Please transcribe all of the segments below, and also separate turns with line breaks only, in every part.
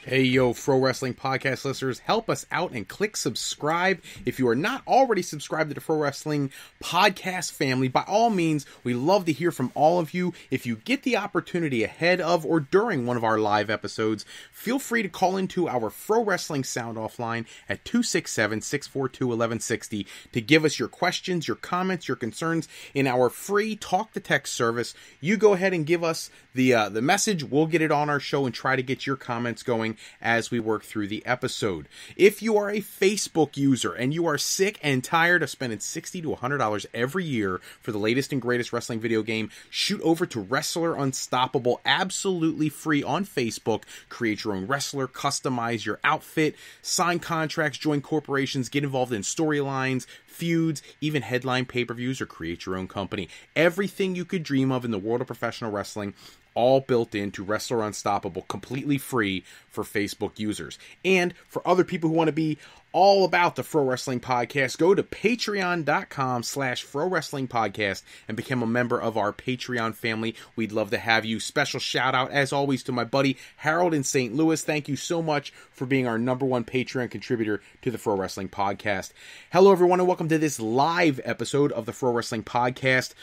Hey, yo, Pro Wrestling Podcast listeners, help us out and click subscribe. If you are not already subscribed to the Pro Wrestling Podcast family, by all means, we love to hear from all of you. If you get the opportunity ahead of or during one of our live episodes, feel free to call into our Pro Wrestling Sound Off line at 267-642-1160 to give us your questions, your comments, your concerns in our free talk-to-text service. You go ahead and give us the message. We'll get it on our show and try to get your comments going as we work through the episode. If you are a Facebook user and you are sick and tired of spending $60 to $100 every year for the latest and greatest wrestling video game, shoot over to Wrestler Unstoppable, absolutely free on Facebook. Create your own wrestler, customize your outfit, sign contracts, join corporations, get involved in storylines, feuds, even headline pay-per-views, or create your own company. Everything you could dream of in the world of professional wrestling, all built into Wrestler Unstoppable, completely free for Facebook users. And for other people who want to be all about the Pro Wrestling Podcast, go to patreon.com/Pro Wrestling Podcast and become a member of our Patreon family. We'd love to have you. Special shout out, as always, to my buddy Harold in St. Louis. Thank you so much for being our #1 Patreon contributor to the Pro Wrestling Podcast. Hello, everyone, and welcome to this live episode of the Pro Wrestling Podcast.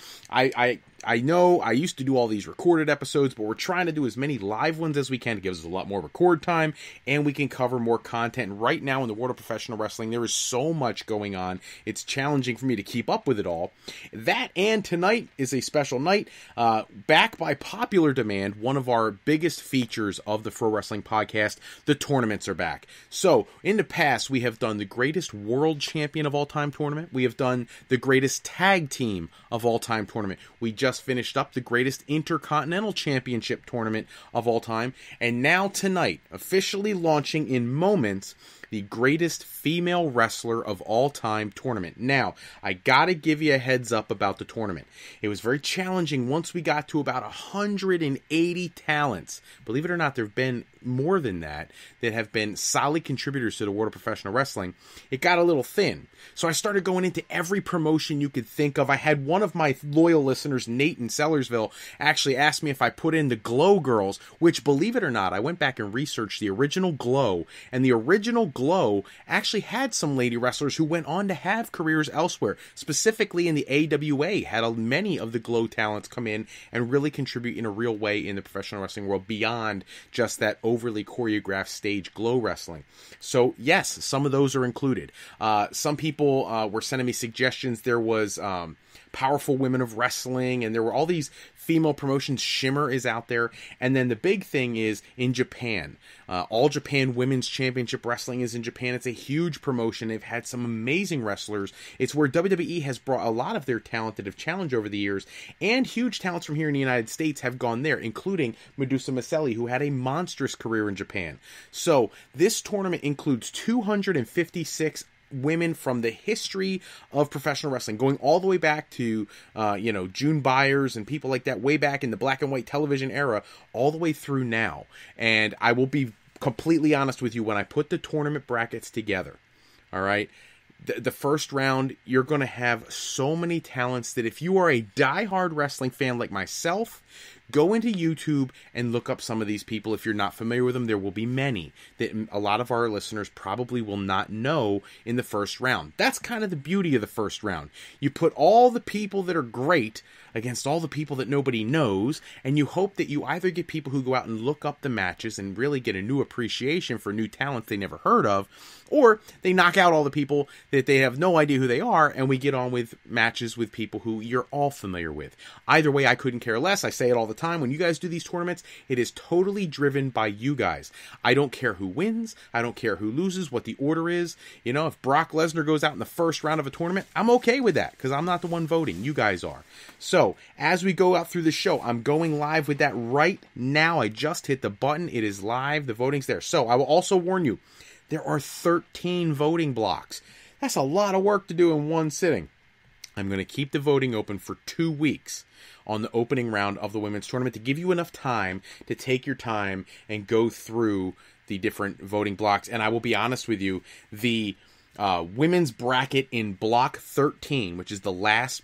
I know I used to do all these recorded episodes, but we're trying to do as many live ones as we can to give us a lot more record time, and we can cover more content. Right now in the world of professional wrestling, there is so much going on. It's challenging for me to keep up with it all. That and tonight is a special night. Back by popular demand, one of our biggest features of the Pro Wrestling Podcast, the tournaments are back. So, in the past, we have done the greatest world champion of all time tournament. We have done the greatest tag team of all time tournament. We just finished up the greatest Intercontinental Championship tournament of all time. And now tonight, officially launching in moments, the greatest female wrestler of all time tournament. Now, I gotta give you a heads up about the tournament. It was very challenging once we got to about 180 talents. Believe it or not, there have been more than that have been solid contributors to the world of professional wrestling. It got a little thin. So I started going into every promotion you could think of. I had one of my loyal listeners, Nate in Sellersville, actually asked me if I put in the Glow Girls, which, believe it or not, I went back and researched the original Glow, and the original Glow actually had some lady wrestlers who went on to have careers elsewhere. Specifically in the AWA, had many of the Glow talents come in and really contribute in a real way in the professional wrestling world beyond just that overly choreographed stage Glow wrestling. So yes, some of those are included. Some people were sending me suggestions. There was Powerful Women of Wrestling, and there were all these female promotions. Shimmer is out there. And then the big thing is in Japan. All Japan Women's Championship Wrestling is in Japan. It's a huge promotion. They've had some amazing wrestlers. It's where WWE has brought a lot of their talent that have challenged over the years, and huge talents from here in the United States have gone there, including Medusa Maselli, who had a monstrous career in Japan. So this tournament includes 256 women from the history of professional wrestling, going all the way back to, June Byers and people like that way back in the black and white television era, all the way through now. And I will be completely honest with you, when I put the tournament brackets together, all right, the first round, you're going to have so many talents that if you are a diehard wrestling fan like myself, go into YouTube and look up some of these people. If you're not familiar with them, there will be many that a lot of our listeners probably will not know in the first round. That's kind of the beauty of the first round. You put all the people that are great against all the people that nobody knows, and you hope that you either get people who go out and look up the matches and really get a new appreciation for new talents they never heard of, or they knock out all the people that they have no idea who they are, and we get on with matches with people who you're all familiar with. Either way, I couldn't care less. I say it all the time. When you guys do these tournaments, it is totally driven by you guys. I don't care who wins. I don't care who loses, what the order is. You know, if Brock Lesnar goes out in the first round of a tournament, I'm okay with that because I'm not the one voting. You guys are. So, as we go out through the show, I'm going live with that right now. I just hit the button. It is live. The voting's there. So, I will also warn you, there are 13 voting blocks. That's a lot of work to do in one sitting. I'm going to keep the voting open for 2 weeks on the opening round of the women's tournament to give you enough time to take your time and go through the different voting blocks. And I will be honest with you, the women's bracket in block 13, which is the last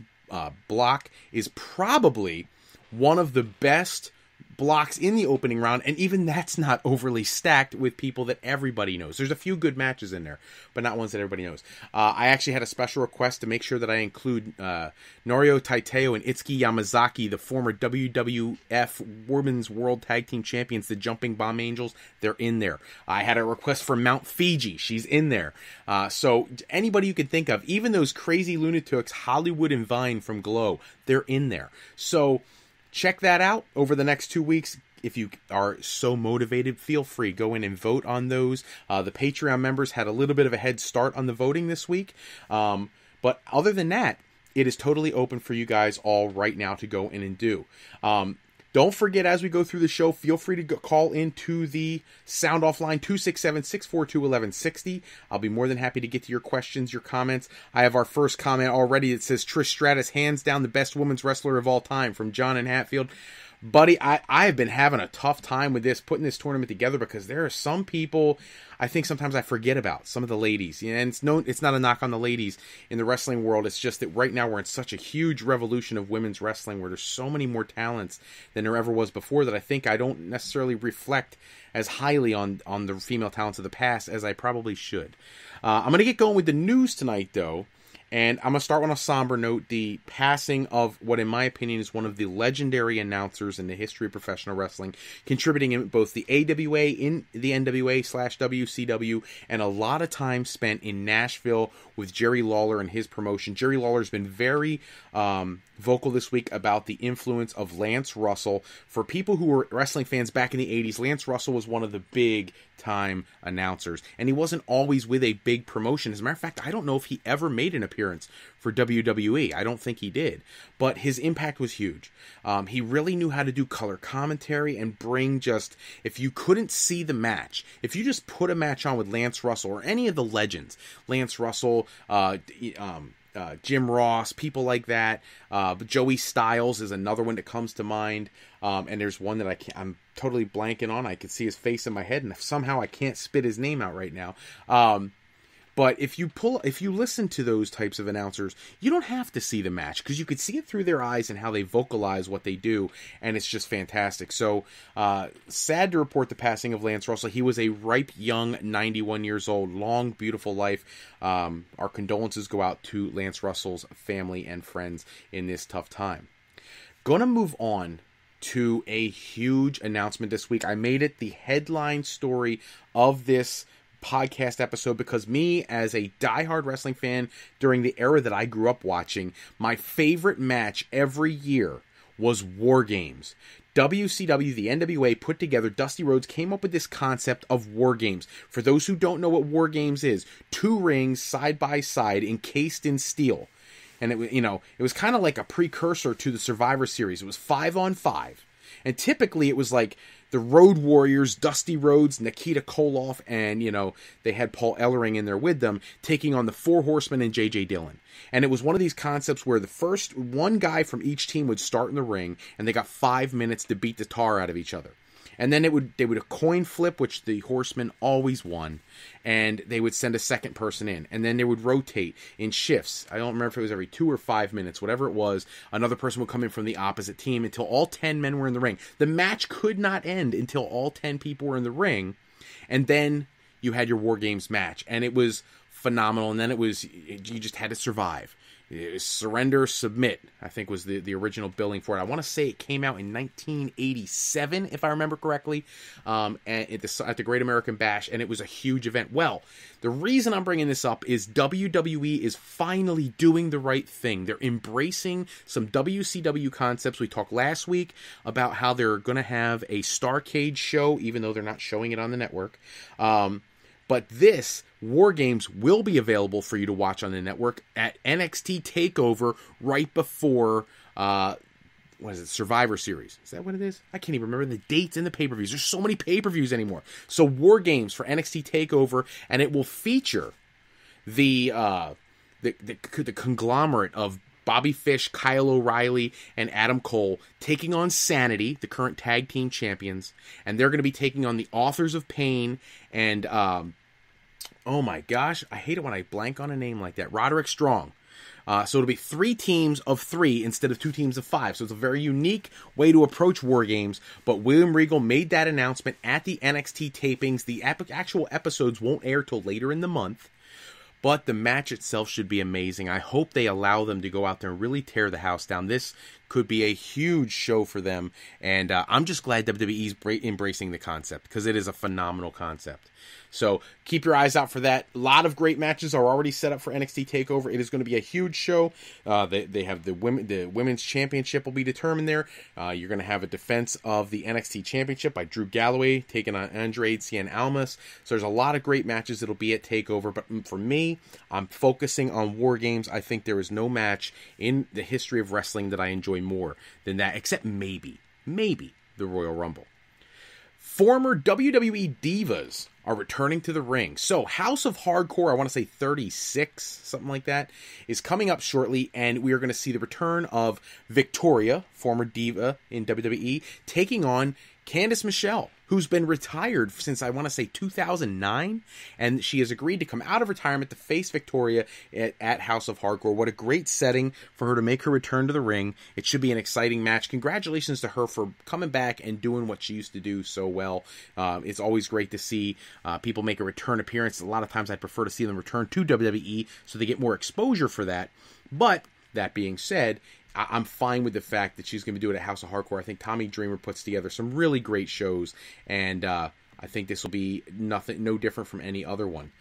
block, is probably one of the best blocks in the opening round, and even that's not overly stacked with people that everybody knows. There's a few good matches in there, but not ones that everybody knows. I actually had a special request to make sure that I include Norio Taiteo and Itsuki Yamazaki, the former WWF Women's World Tag Team Champions, the Jumping Bomb Angels. They're in there. I had a request for Mount Fiji. She's in there. So anybody you could think of, even those crazy lunatics, Hollywood and Vine from Glow, they're in there. So check that out over the next 2 weeks. If you are so motivated, feel free. Go in and vote on those. The Patreon members had a little bit of a head start on the voting this week. But other than that, it is totally open for you guys all right now to go in and do. Don't forget, as we go through the show, feel free to call into the Sound Off line, 267-642-1160. I'll be more than happy to get to your questions, your comments. I have our first comment already that says, Trish Stratus, hands down the best women's wrestler of all time, from John in Hatfield. Buddy, I have been having a tough time with this, putting this tournament together, because there are some people I think sometimes I forget about, some of the ladies. And it's not a knock on the ladies in the wrestling world. It's just that right now we're in such a huge revolution of women's wrestling where there's so many more talents than there ever was before that I think I don't necessarily reflect as highly on the female talents of the past as I probably should. I'm going to get going with the news tonight, though. And I'm going to start on a somber note, the passing of what, in my opinion, is one of the legendary announcers in the history of professional wrestling, contributing in both the AWA, in the NWA/WCW, and a lot of time spent in Nashville with Jerry Lawler and his promotion. Jerry Lawler's been very vocal this week about the influence of Lance Russell. For people who were wrestling fans back in the 80s, Lance Russell was one of the big time announcers, and he wasn't always with a big promotion. As a matter of fact, I don't know if he ever made an appearance for WWE. I don't think he did, but his impact was huge. He really knew how to do color commentary and bring just, if you couldn't see the match, if you just put a match on with Lance Russell or any of the legends, Lance Russell, Jim Ross, people like that, Joey Styles is another one that comes to mind, and there's one that I'm totally blanking on. I can see his face in my head, and somehow I can't spit his name out right now. But if you listen to those types of announcers, you don't have to see the match, because you could see it through their eyes and how they vocalize what they do, and it's just fantastic. So, sad to report the passing of Lance Russell. He was a ripe, young, 91 years old, long, beautiful life. Our condolences go out to Lance Russell's family and friends in this tough time. Gonna move on to a huge announcement this week. I made it the headline story of this podcast episode because me, as a diehard wrestling fan during the era that I grew up watching, my favorite match every year was War Games. WCW, the NWA, put together, Dusty Rhodes came up with this concept of War Games. For those who don't know what War Games is, 2 rings side by side encased in steel. And it was kind of like a precursor to the Survivor Series. It was 5-on-5. And typically it was like the Road Warriors, Dusty Rhodes, Nikita Koloff, and, they had Paul Ellering in there with them, taking on the 4 Horsemen and J.J. Dillon. And it was one of these concepts where the first one guy from each team would start in the ring, and they got 5 minutes to beat the tar out of each other. And then they would a coin flip, which the Horsemen always won, and they would send a second person in. And then they would rotate in shifts. I don't remember if it was every 2 or 5 minutes, whatever it was. Another person would come in from the opposite team until all 10 men were in the ring. The match could not end until all 10 people were in the ring. And then you had your War Games match. And it was phenomenal. And then you just had to survive. Surrender, Submit, I think was the original billing for it. I want to say it came out in 1987, if I remember correctly, at the Great American Bash, and it was a huge event. Well, the reason I'm bringing this up is WWE is finally doing the right thing. They're embracing some WCW concepts. We talked last week about how they're going to have a Starrcade show, even though they're not showing it on the network. But this War Games will be available for you to watch on the network at NXT Takeover right before, Survivor Series. Is that what it is? I can't even remember the dates and the pay-per-views. There's so many pay-per-views anymore. So War Games for NXT Takeover, and it will feature the conglomerate of Bobby Fish, Kyle O'Reilly, and Adam Cole taking on Sanity, the current tag team champions, and they're going to be taking on the Authors of Pain and, oh my gosh, I hate it when I blank on a name like that, Roderick Strong. So it'll be 3 teams of 3 instead of 2 teams of 5. So it's a very unique way to approach War Games. But William Regal made that announcement at the NXT tapings. The actual episodes won't air till later in the month. But the match itself should be amazing. I hope they allow them to go out there and really tear the house down. This could be a huge show for them. And I'm just glad WWE's embracing the concept, because it is a phenomenal concept. So keep your eyes out for that. A lot of great matches are already set up for NXT TakeOver. It is going to be a huge show. They have the women's championship will be determined there. You're going to have a defense of the NXT championship by Drew Galloway taking on Andrade Cien Almas. So there's a lot of great matches that'll be at TakeOver. But for me, I'm focusing on War Games. I think there is no match in the history of wrestling that I enjoy more than that, except maybe the Royal Rumble. Former WWE divas are returning to the ring. So House of Hardcore, I want to say 36, something like that, is coming up shortly, and we are going to see the return of Victoria, former diva in WWE, taking on Candice Michelle, who's been retired since, I want to say, 2009, and she has agreed to come out of retirement to face Victoria at House of Hardcore. What a great setting for her to make her return to the ring. It should be an exciting match. Congratulations to her for coming back and doing what she used to do so well. It's always great to see people make a return appearance. A lot of times I'd prefer to see them return to WWE so they get more exposure for that. But that being said, I'm fine with the fact that she's going to do it at House of Hardcore. I think Tommy Dreamer puts together some really great shows, and I think this will be no different from any other one.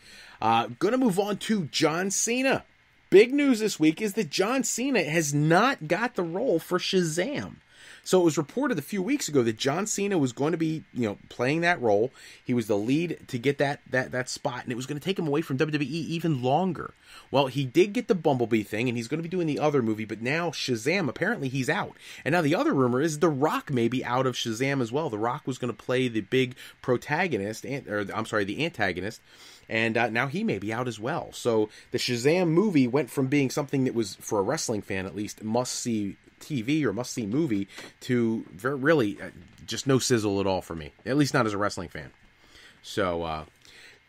Going to move on to John Cena. Big news this week is that John Cena has not got the role for Shazam. So it was reported a few weeks ago that John Cena was going to be, playing that role. He was the lead to get that spot, and it was going to take him away from WWE even longer. Well, he did get the Bumblebee thing, and he's going to be doing the other movie, but now Shazam, apparently he's out. And now the other rumor is The Rock may be out of Shazam as well. The Rock was going to play the big the antagonist. And now he may be out as well. So the Shazam movie went from being something that was, for a wrestling fan at least, must-see TV or must-see movie to really just no sizzle at all for me. At least not as a wrestling fan. So,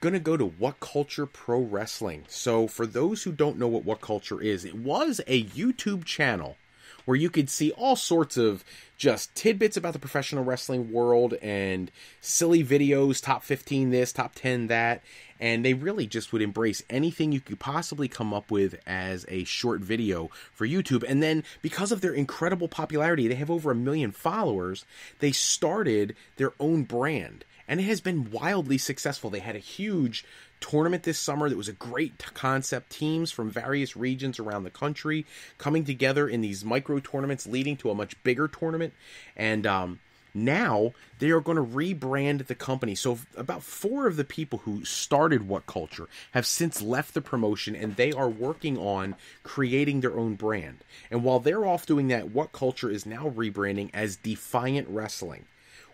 gonna go to What Culture Pro Wrestling. So for those who don't know what Culture is, it was a YouTube channel where you could see all sorts of just tidbits about the professional wrestling world and silly videos, top 15 this, top 10 that, and they really just would embrace anything you could possibly come up with as a short video for YouTube. And then, because of their incredible popularity, they have over 1 million followers, they started their own brand, and it has been wildly successful. They had a huge tournament this summer that was a great concept. Teams from various regions around the country coming together in these micro tournaments, leading to a much bigger tournament. And now they are going to rebrand the company. So about 4 of the people who started What Culture have since left the promotion, and they are working on creating their own brand. And while they're off doing that, What Culture is now rebranding as Defiant Wrestling,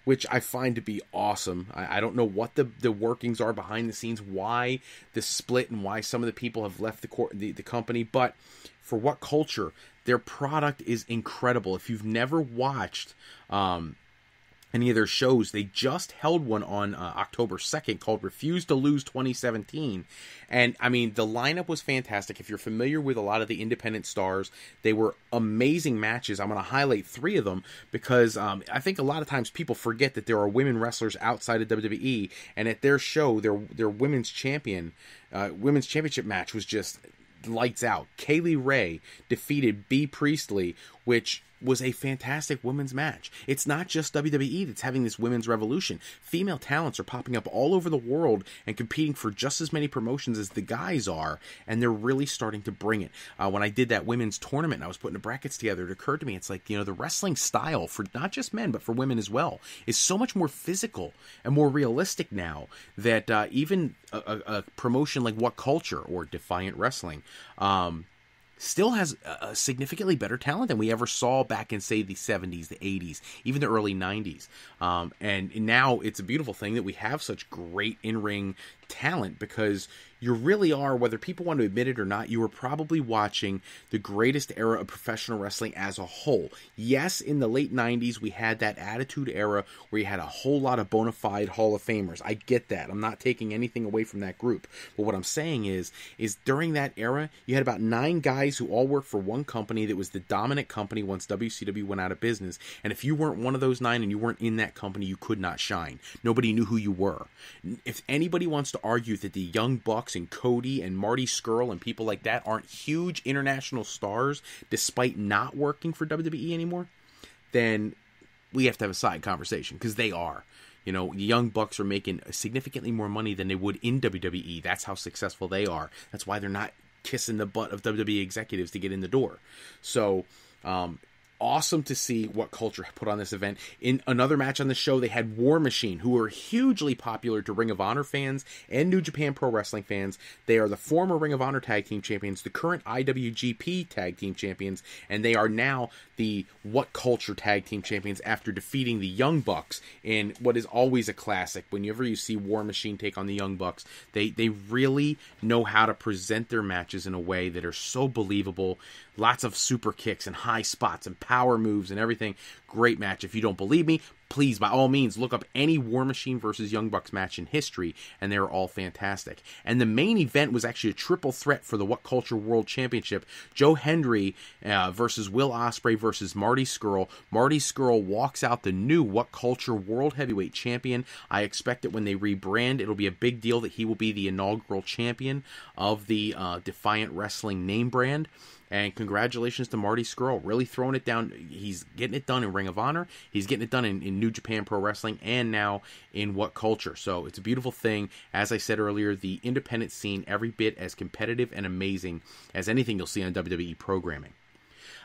which I find to be awesome. I don't know what the workings are behind the scenes, why the split and why some of the people have left the company, but for What Culture, their product is incredible. If you've never watched any of their shows, they just held one on October 2nd called Refuse to Lose 2017. And, I mean, the lineup was fantastic. If you're familiar with a lot of the independent stars, they were amazing matches. I'm going to highlight 3 of them because I think a lot of times people forget that there are women wrestlers outside of WWE, and at their show, their women's championship match was just lights out. Kaylee Ray defeated Bea Priestley, which was a fantastic women's match. It's not just WWE that's having this women's revolution. Female talents are popping up all over the world and competing for just as many promotions as the guys are, and they're really starting to bring it. When I did that women's tournament and I was putting the brackets together, it occurred to me, it's like, the wrestling style for not just men, but for women as well, is so much more physical and more realistic now that even a promotion like What Culture or Defiant Wrestling still has a significantly better talent than we ever saw back in, say, the 70s, the 80s, even the early 90s. And now it's a beautiful thing that we have such great in-ring talent, because you really are, whether people want to admit it or not, you are probably watching the greatest era of professional wrestling as a whole. Yes, in the late 90s, we had that Attitude Era where you had a whole lot of bona fide Hall of Famers. I get that. I'm not taking anything away from that group. But what I'm saying is during that era, you had about 9 guys guys who all work for one company that was the dominant company once WCW went out of business. And if you weren't one of those 9 and you weren't in that company, you could not shine. Nobody knew who you were. If anybody wants to argue that the Young Bucks and Cody and Marty Scurll and people like that aren't huge international stars despite not working for WWE anymore, then we have to have a side conversation, because they are. You know, the Young Bucks are making significantly more money than they would in WWE. That's how successful they are. That's why they're not kissing the butt of WWE executives to get in the door. So, awesome to see What Culture put on this event. In another match on the show, they had War Machine, who are hugely popular to Ring of Honor fans and New Japan Pro Wrestling fans. They are the former Ring of Honor Tag Team Champions, the current IWGP Tag Team Champions, and they are now the What Culture Tag Team Champions after defeating the Young Bucks in what is always a classic. Whenever you see War Machine take on the Young Bucks, they really know how to present their matches in a way that are so believable. Lots of super kicks and high spots and power moves and everything. Great match. If you don't believe me, please, by all means, look up any War Machine versus Young Bucks match in history, and they were all fantastic. And the main event was actually a triple threat for the What Culture World Championship. Joe Hendry versus Will Ospreay versus Marty Scurll. Marty Scurll walks out the new What Culture World Heavyweight Champion. I expect that when they rebrand, it'll be a big deal that he will be the inaugural champion of the Defiant Wrestling name brand. And congratulations to Marty Scurll, really throwing it down. He's getting it done in Ring of Honor. He's getting it done in New Japan Pro Wrestling and now in What Culture. So it's a beautiful thing. As I said earlier, the independent scene, every bit as competitive and amazing as anything you'll see on WWE programming.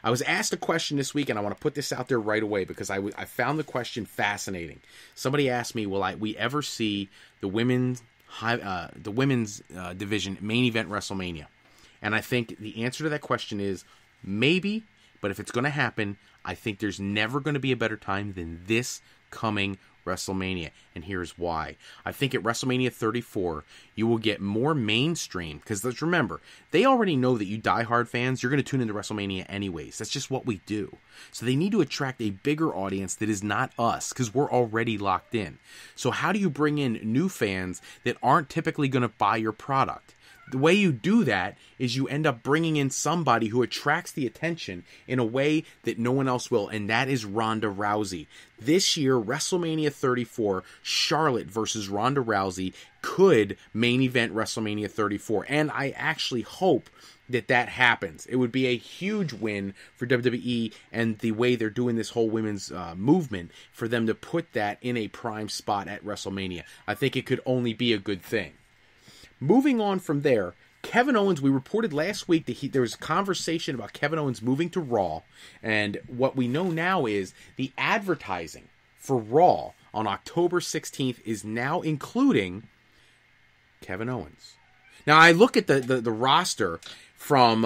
I was asked a question this week, and I want to put this out there right away because I found the question fascinating. Somebody asked me, will we ever see the women's division main event WrestleMania? And I think the answer to that question is maybe, but if it's going to happen, I think there's never going to be a better time than this coming WrestleMania. And here's why. I think at WrestleMania 34, you will get more mainstream, because let's remember, they already know that you diehard fans, you're going to tune into WrestleMania anyways. That's just what we do. So they need to attract a bigger audience that is not us, because we're already locked in. So how do you bring in new fans that aren't typically going to buy your product? The way you do that is you end up bringing in somebody who attracts the attention in a way that no one else will, and that is Ronda Rousey. This year, WrestleMania 34, Charlotte versus Ronda Rousey could main event WrestleMania 34, and I actually hope that happens. It would be a huge win for WWE and the way they're doing this whole women's movement for them to put that in a prime spot at WrestleMania. I think it could only be a good thing. Moving on from there, Kevin Owens, we reported last week that there was conversation about Kevin Owens moving to Raw, and what we know now is the advertising for Raw on October 16th is now including Kevin Owens. Now, I look at the roster from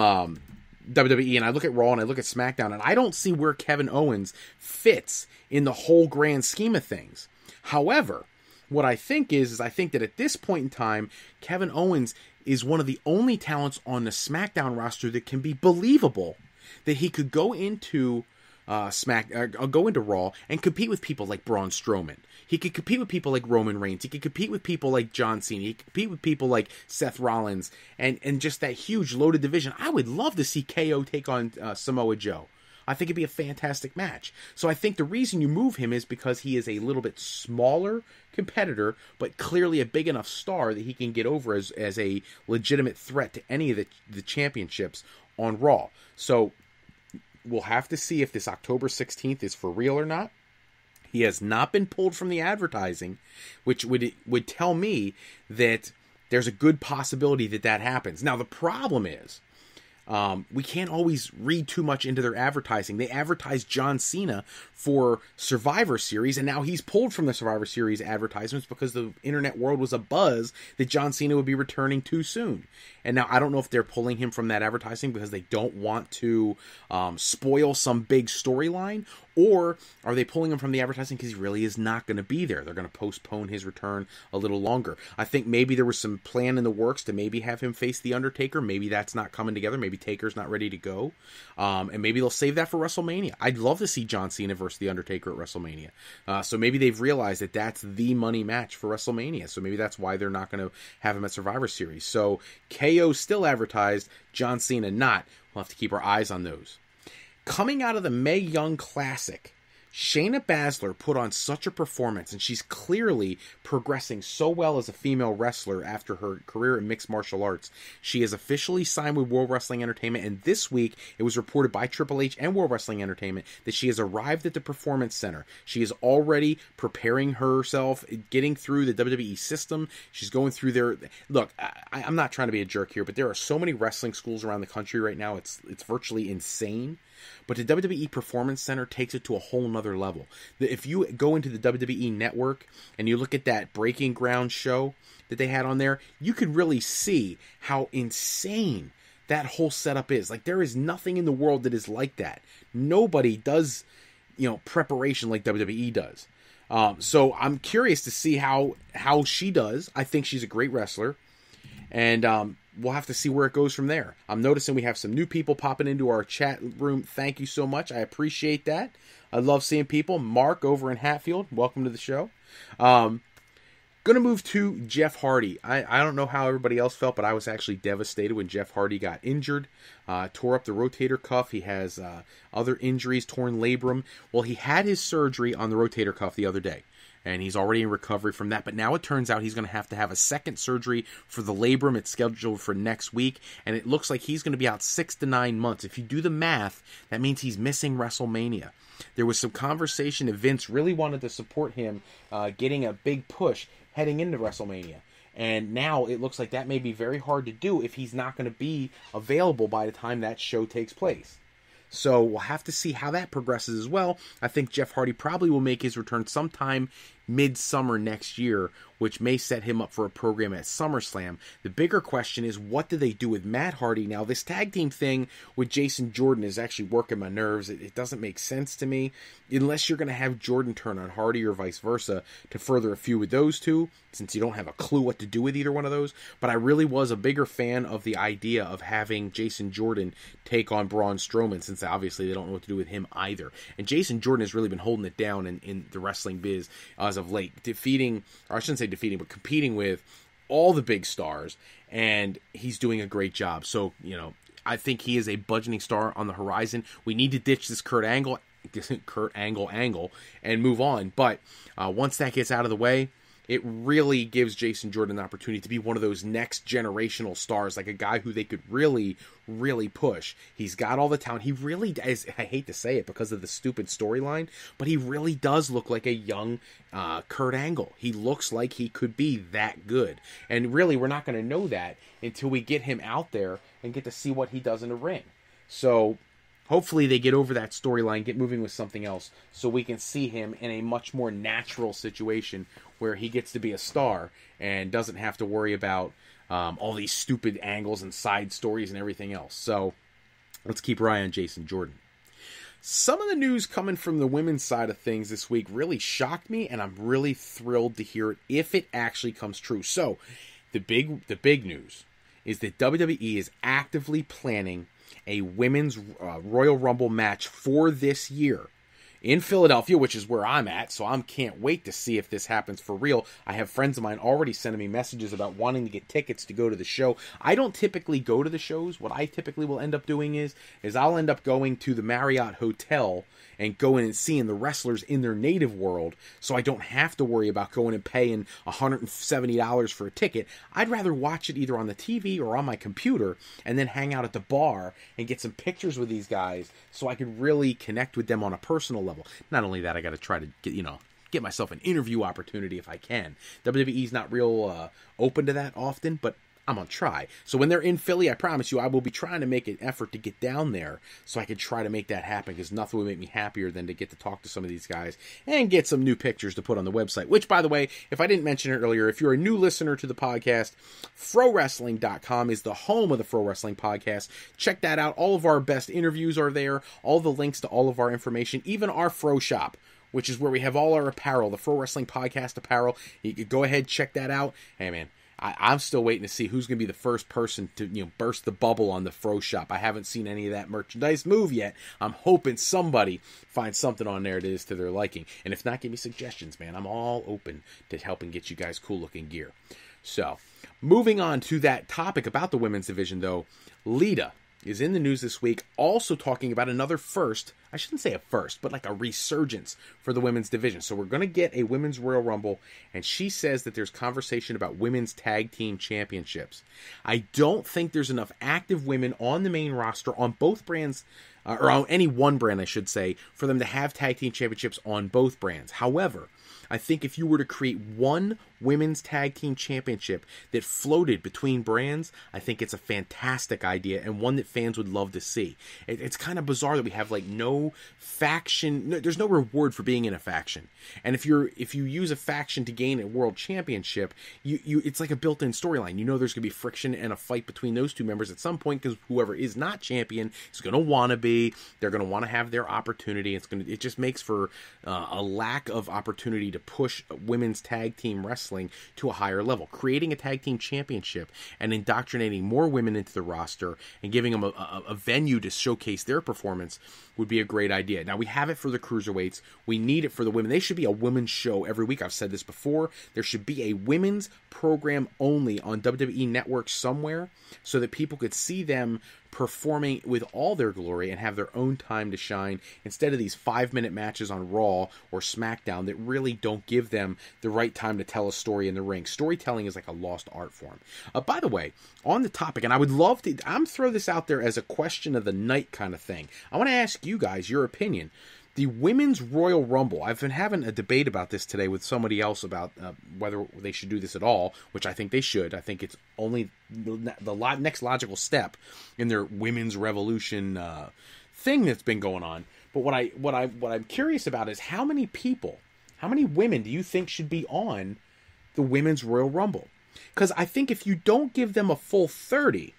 WWE, and I look at Raw, and I look at SmackDown, and I don't see where Kevin Owens fits in the whole grand scheme of things. However, what I think is I think that at this point in time, Kevin Owens is one of the only talents on the SmackDown roster that can be believable. That he could go into go into Raw and compete with people like Braun Strowman. He could compete with people like Roman Reigns. He could compete with people like John Cena. He could compete with people like Seth Rollins and just that huge loaded division. I would love to see KO take on Samoa Joe. I think it'd be a fantastic match. So I think the reason you move him is because he is a little bit smaller competitor, but clearly a big enough star that he can get over as a legitimate threat to any of the championships on Raw. So we'll have to see if this October 16th is for real or not. He has not been pulled from the advertising, which would tell me that there's a good possibility that happens. Now, the problem is, we can't always read too much into their advertising. They advertised John Cena for Survivor Series, and now he's pulled from the Survivor Series advertisements because the internet world was abuzz that John Cena would be returning too soon. And now I don't know if they're pulling him from that advertising because they don't want to spoil some big storyline, Or are they pulling him from the advertising because he really is not going to be there? They're going to postpone his return a little longer. I think maybe there was some plan in the works to maybe have him face The Undertaker. Maybe that's not coming together. Maybe Taker's not ready to go. And maybe they'll save that for WrestleMania. I'd love to see John Cena versus The Undertaker at WrestleMania. So maybe they've realized that that's the money match for WrestleMania. So maybe that's why they're not going to have him at Survivor Series. So KO still advertised, John Cena not. We'll have to keep our eyes on those. Coming out of the Mae Young Classic, Shayna Baszler put on such a performance, and she's clearly progressing so well as a female wrestler after her career in mixed martial arts. She has officially signed with World Wrestling Entertainment, and this week it was reported by Triple H and World Wrestling Entertainment that she has arrived at the Performance Center. She is already preparing herself, getting through the WWE system. She's going through their... Look, I'm not trying to be a jerk here, but there are so many wrestling schools around the country right now, it's virtually insane. But the WWE Performance Center takes it to a whole nother level. If you go into the WWE Network and you look at that Breaking Ground show that they had on there, you can really see how insane that whole setup is. Like, there is nothing in the world that is like that. Nobody does, preparation like WWE does. So I'm curious to see how she does. I think she's a great wrestler. And we'll have to see where it goes from there. I'm noticing we have some new people popping into our chat room. Thank you so much. I appreciate that. I love seeing people. Mark over in Hatfield, welcome to the show. Going to move to Jeff Hardy. I don't know how everybody else felt, but I was actually devastated when Jeff Hardy got injured. Tore up the rotator cuff. He has other injuries, torn labrum. Well, he had his surgery on the rotator cuff the other day, and he's already in recovery from that. But now it turns out he's going to have a second surgery for the labrum. It's scheduled for next week, and it looks like he's going to be out 6 to 9 months. If you do the math, that means he's missing WrestleMania. There was some conversation that Vince really wanted to support him getting a big push heading into WrestleMania. And now it looks like that may be very hard to do if he's not going to be available by the time that show takes place. So we'll have to see how that progresses as well. I think Jeff Hardy probably will make his return sometime mid-summer next year, which may set him up for a program at SummerSlam. The bigger question is, what do they do with Matt Hardy? Now, this tag team thing with Jason Jordan is actually working my nerves. It doesn't make sense to me, unless you're going to have Jordan turn on Hardy or vice versa to further a feud with those two, since you don't have a clue what to do with either one of those. But I really was a bigger fan of the idea of having Jason Jordan take on Braun Strowman, since obviously they don't know what to do with him either. And Jason Jordan has really been holding it down in the wrestling biz as of late, competing with all the big stars, and he's doing a great job. So, I think he is a budgeting star on the horizon. We need to ditch this Kurt Angle and move on. But once that gets out of the way, it really gives Jason Jordan an opportunity to be one of those next generational stars, like a guy who they could really, really push. He's got all the talent. He really does. I hate to say it because of the stupid storyline, but he really does look like a young Kurt Angle. He looks like he could be that good. And really, we're not going to know that until we get him out there and get to see what he does in the ring. So hopefully they get over that storyline, get moving with something else, so we can see him in a much more natural situation where he gets to be a star and doesn't have to worry about all these stupid angles and side stories and everything else. So let's keep our eye on Jason Jordan. Some of the news coming from the women's side of things this week really shocked me, and I'm really thrilled to hear it if it actually comes true. So the big news is that WWE is actively planning a women's Royal Rumble match for this year in Philadelphia, which is where I'm at, so I can't wait to see if this happens for real. I have friends of mine already sending me messages about wanting to get tickets to go to the show. I don't typically go to the shows. What I typically will end up doing is I'll end up going to the Marriott Hotel and going and seeing the wrestlers in their native world, so I don't have to worry about going and paying $170 for a ticket. I'd rather watch it either on the TV or on my computer and then hang out at the bar and get some pictures with these guys so I could really connect with them on a personal level. Not only that, I got to try to get myself an interview opportunity if I can. WWE's not real open to that often, but I'm going to try. So when they're in Philly, I promise you, I will be trying to make an effort to get down there so I can try to make that happen, because nothing would make me happier than to get to talk to some of these guys and get some new pictures to put on the website. Which, by the way, if I didn't mention it earlier, if you're a new listener to the podcast, FroWrestling.com is the home of the Fro Wrestling Podcast. Check that out. All of our best interviews are there. All the links to all of our information, even our Fro Shop, which is where we have all our apparel, the Fro Wrestling Podcast apparel. You can go ahead, check that out. Hey, man, I'm still waiting to see who's going to be the first person to burst the bubble on the Fro Shop. I haven't seen any of that merchandise move yet. I'm hoping somebody finds something on there that is to their liking. And if not, give me suggestions, man. I'm all open to helping get you guys cool-looking gear. So, moving on to that topic about the women's division, though, Lita is in the news this week, also talking about another first. I shouldn't say a first, but like a resurgence for the women's division. So we're going to get a women's Royal Rumble, and she says that there's conversation about women's tag team championships. I don't think there's enough active women on the main roster on both brands, or on any one brand, I should say, for them to have tag team championships on both brands. However, I think if you were to create one women's tag team championship that floated between brands, I think it's a fantastic idea and one that fans would love to see. It's kind of bizarre that we have like no faction. There's no reward for being in a faction, and if you use a faction to gain a world championship, it's like a built-in storyline. You know there's gonna be friction and a fight between those two members at some point, because whoever is not champion is gonna want to be. They're gonna want to have their opportunity. It just makes for a lack of opportunity to push women's tag team wrestling to a higher level. Creating a tag team championship and indoctrinating more women into the roster and giving them a venue to showcase their performance would be a great idea. Now, we have it for the cruiserweights. We need it for the women. They should be a women's show every week. I've said this before. There should be a women's program only on WWE Network somewhere so that people could see them performing with all their glory and have their own time to shine, instead of these 5-minute matches on Raw or SmackDown that really don't give them the right time to tell a story in the ring. Storytelling is like a lost art form. By the way, on the topic, and I would love to, I'm throw this out there as a question of the night kind of thing. I want to ask you guys your opinion. The Women's Royal Rumble. I've been having a debate about this today with somebody else about whether they should do this at all, which I think they should. I think it's only the next logical step in their women's revolution thing that's been going on. But what I'm curious about is how many women do you think should be on the Women's Royal Rumble? Because I think if you don't give them a full 30,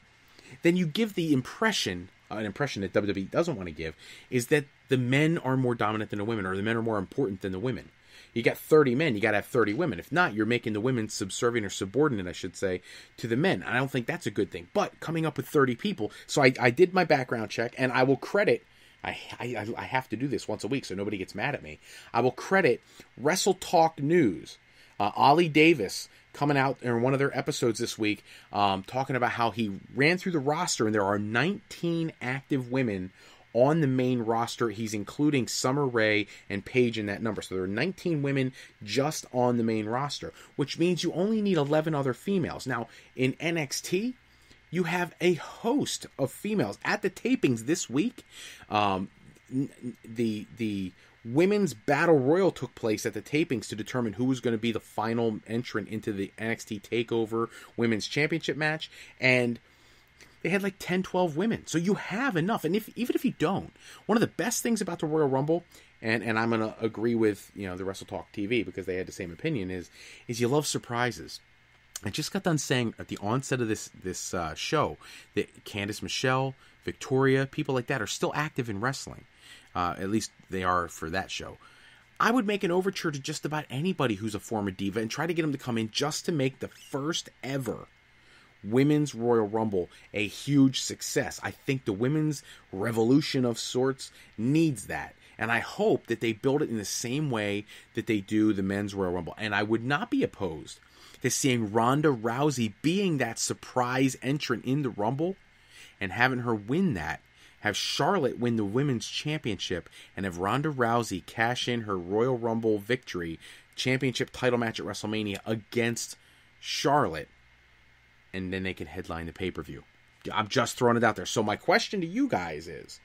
then you give the impression, an impression that WWE doesn't want to give, is that the men are more dominant than the women, or the men are more important than the women. You got 30 men, you got to have 30 women. If not, you're making the women subservient or subordinate, I should say, to the men. I don't think that's a good thing. But coming up with 30 people, so I did my background check, and I will credit, I have to do this once a week so nobody gets mad at me. I will credit Wrestle Talk News, Ollie Davis, coming out in one of their episodes this week, talking about how he ran through the roster, and there are 19 active women on the main roster. He's including Summer Rae and Paige in that number. So there are 19 women just on the main roster, which means you only need 11 other females. Now, in NXT, you have a host of females. At the tapings this week, the Women's Battle Royal took place at the tapings to determine who was going to be the final entrant into the NXT Takeover Women's Championship match, and they had like 10, 12 women. So you have enough. And even if you don't, one of the best things about the Royal Rumble, and I'm going to agree with the Wrestle Talk TV because they had the same opinion, is you love surprises. I just got done saying at the onset of this show that Candice Michelle, Victoria, people like that are still active in wrestling. At least they are for that show. I would make an overture to just about anybody who's a former diva and try to get them to come in just to make the first ever Women's Royal Rumble a huge success. I think the women's revolution of sorts needs that. And I hope that they build it in the same way that they do the Men's Royal Rumble. And I would not be opposed to seeing Ronda Rousey being that surprise entrant in the Rumble and having her win that. Have Charlotte win the Women's Championship and have Ronda Rousey cash in her Royal Rumble victory, championship title match at WrestleMania against Charlotte. And then they can headline the pay-per-view. I'm just throwing it out there. So my question to you guys is,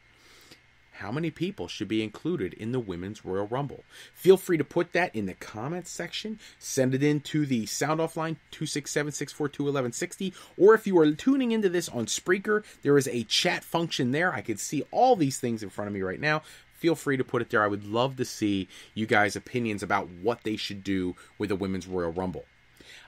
how many people should be included in the Women's Royal Rumble? Feel free to put that in the comments section. Send it in to the sound off line 267-642-1160. Or if you are tuning into this on Spreaker, there is a chat function there. I can see all these things in front of me right now. Feel free to put it there. I would love to see you guys' opinions about what they should do with the Women's Royal Rumble.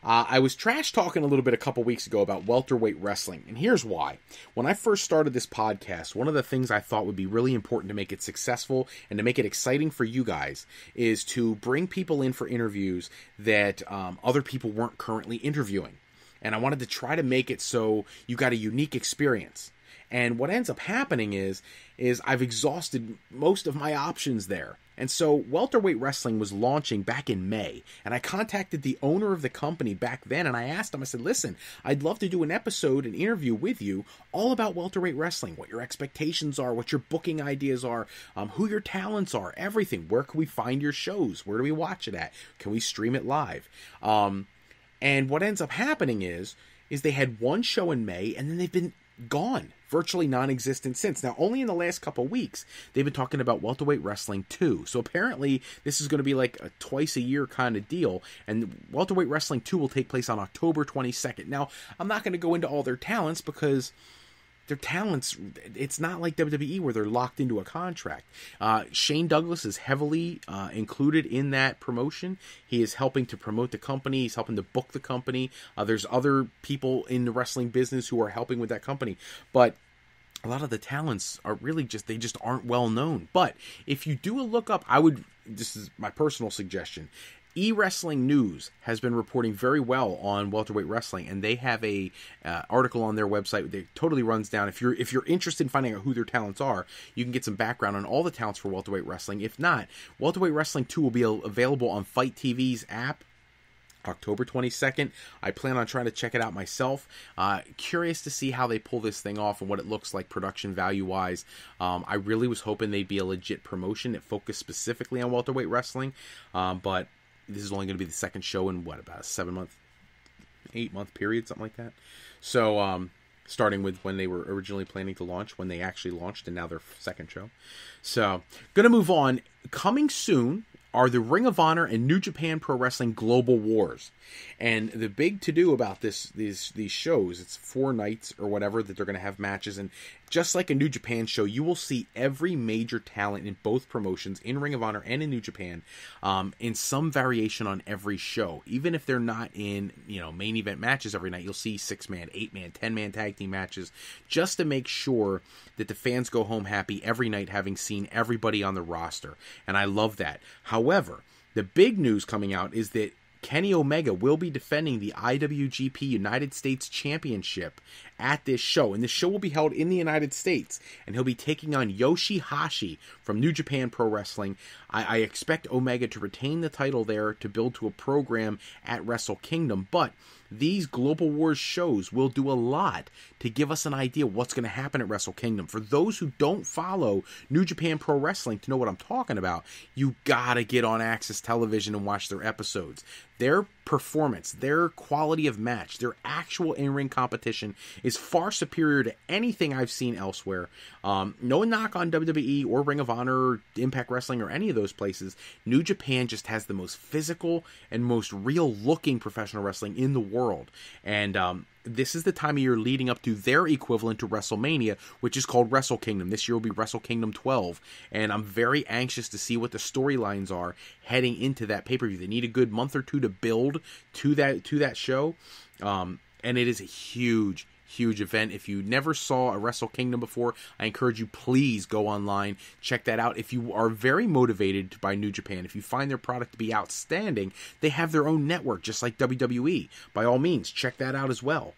I was trash talking a little bit a couple weeks ago about welterweight wrestling, and here's why. When I first started this podcast, one of the things I thought would be really important to make it successful and to make it exciting for you guys is to bring people in for interviews that other people weren't currently interviewing. And I wanted to try to make it so you got a unique experience. And what ends up happening is I've exhausted most of my options there. And so welterweight wrestling was launching back in May, and I contacted the owner of the company back then, and I asked him, I said, listen, I'd love to do an episode, an interview with you all about welterweight wrestling, what your expectations are, what your booking ideas are, who your talents are, everything. Where can we find your shows? Where do we watch it at? Can we stream it live? And what ends up happening is they had one show in May, and then they've been gone, virtually non-existent since. Now, only in the last couple weeks, they've been talking about welterweight wrestling 2. So apparently, this is going to be like a twice-a-year kind of deal, and welterweight wrestling 2 will take place on October 22nd. Now, I'm not going to go into all their talents because their talents, it's not like WWE where they're locked into a contract. Shane Douglas is heavily included in that promotion. He is helping to promote the company. He's helping to book the company. There's other people in the wrestling business who are helping with that company. But a lot of the talents are really they just aren't well known. But if you do a look up, this is my personal suggestion, eWrestling News has been reporting very well on welterweight wrestling, and they have a article on their website that totally runs down. If you're interested in finding out who their talents are, you can get some background on all the talents for welterweight wrestling. If not, welterweight wrestling 2 will be available on Fight TV's app October 22nd. I plan on trying to check it out myself. Curious to see how they pull this thing off and what it looks like production value-wise. I really was hoping they'd be a legit promotion that focused specifically on welterweight wrestling, but this is only going to be the second show in about a 8-month period, something like that. So, starting with when they were originally planning to launch, when they actually launched, and now their second show. So, going to move on. Coming soon are the Ring of Honor and New Japan Pro Wrestling Global Wars. And the big to-do about these shows, it's 4 nights or whatever that they're going to have matches. And just like a New Japan show, you will see every major talent in both promotions, in Ring of Honor and in New Japan, in some variation on every show. Even if they're not in, main event matches every night, you'll see 6-man, 8-man, 10-man tag team matches, just to make sure that the fans go home happy every night having seen everybody on the roster. And I love that. However, the big news coming out is that Kenny Omega will be defending the IWGP United States Championship at this show. And this show will be held in the United States. And he'll be taking on Yoshihashi from New Japan Pro Wrestling. I expect Omega to retain the title there to build to a program at Wrestle Kingdom. But these Global Wars shows will do a lot to give us an idea what's going to happen at Wrestle Kingdom. For those who don't follow New Japan Pro Wrestling to know what I'm talking about, you gotta get on Access Television and watch their episodes. Their performance, their quality of match, their actual in-ring competition is far superior to anything I've seen elsewhere. No knock on WWE or Ring of Honor or Impact Wrestling or any of those places. New Japan just has the most physical and most real-looking professional wrestling in the world. And this is the time of year leading up to their equivalent to WrestleMania, which is called Wrestle Kingdom. This year will be Wrestle Kingdom 12, and I'm very anxious to see what the storylines are heading into that pay-per-view. They need a good month or two to build to that show, and it is a huge event. If you never saw a Wrestle Kingdom before, I encourage you, please go online, check that out. If you are very motivated by New Japan, if you find their product to be outstanding, they have their own network, just like WWE. By all means, check that out as well.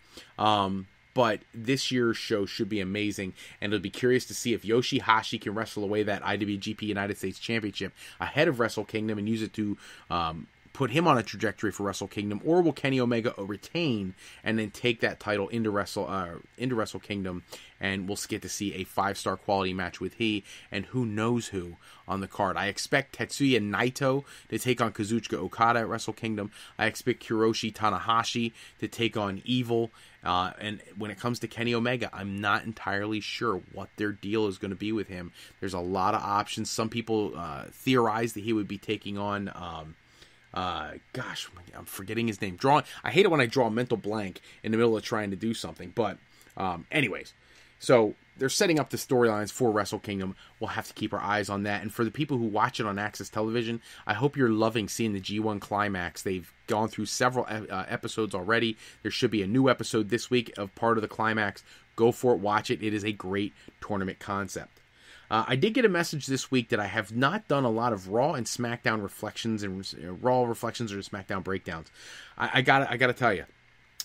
But this year's show should be amazing, and it'll be curious to see if Yoshihashi can wrestle away that IWGP United States Championship ahead of Wrestle Kingdom and use it to put him on a trajectory for Wrestle Kingdom, or will Kenny Omega retain and then take that title into Wrestle Kingdom, and we'll get to see a 5-star quality match with he and who knows who on the card. I expect Tetsuya Naito to take on Kazuchika Okada at Wrestle Kingdom. I expect Hiroshi Tanahashi to take on Evil. And when it comes to Kenny Omega, I'm not entirely sure what their deal is going to be with him. There's a lot of options. Some people theorize that he would be taking on, gosh, I'm forgetting his name. I hate it when I draw a mental blank in the middle of trying to do something. But anyways, so they're setting up the storylines for Wrestle Kingdom. We'll have to keep our eyes on that. And for the people who watch it on Access Television, I hope you're loving seeing the G1 Climax. They've gone through several episodes already. There should be a new episode this week of part of the Climax. Go for it. Watch it. It is a great tournament concept. I did get a message this week that I have not done a lot of Raw and SmackDown reflections and Raw reflections or SmackDown breakdowns. I gotta tell you,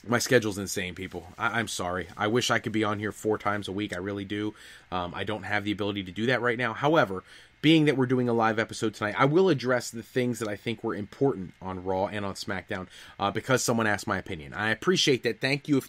my schedule's insane, people. I'm sorry. I wish I could be on here 4 times a week. I really do. I don't have the ability to do that right now. However, being that we're doing a live episode tonight, I will address the things that I think were important on Raw and on SmackDown because someone asked my opinion. I appreciate that. Thank you.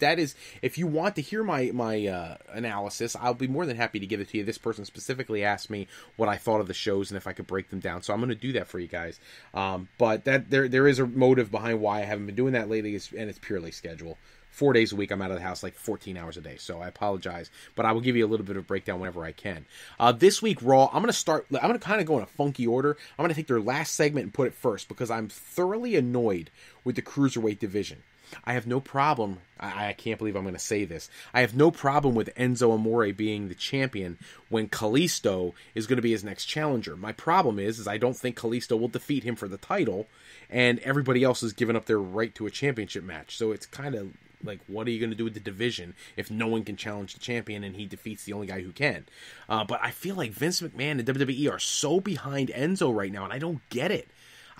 If you want to hear my analysis, I'll be more than happy to give it to you. This person specifically asked me what I thought of the shows and if I could break them down, so I'm going to do that for you guys. But that there is a motive behind why I haven't been doing that lately, and it's purely schedule. 4 days a week, I'm out of the house like 14 hours a day, so I apologize. But I will give you a little bit of breakdown whenever I can. This week, Raw, I'm going to kind of go in a funky order. I'm going to take their last segment and put it first because I'm thoroughly annoyed with the Cruiserweight division. I have no problem, I can't believe I'm going to say this, I have no problem with Enzo Amore being the champion when Kalisto is going to be his next challenger. My problem is I don't think Kalisto will defeat him for the title, and everybody else has given up their right to a championship match. So it's kind of like, what are you going to do with the division if no one can challenge the champion and he defeats the only guy who can? But I feel like Vince McMahon and WWE are so behind Enzo right now, and I don't get it.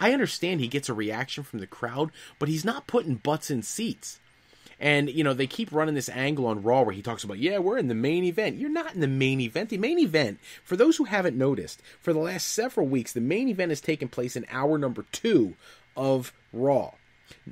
I understand he gets a reaction from the crowd, but he's not putting butts in seats. And, they keep running this angle on Raw where he talks about, yeah, we're in the main event. You're not in the main event. The main event, for those who haven't noticed, for the last several weeks, the main event has taken place in hour number 2 of Raw.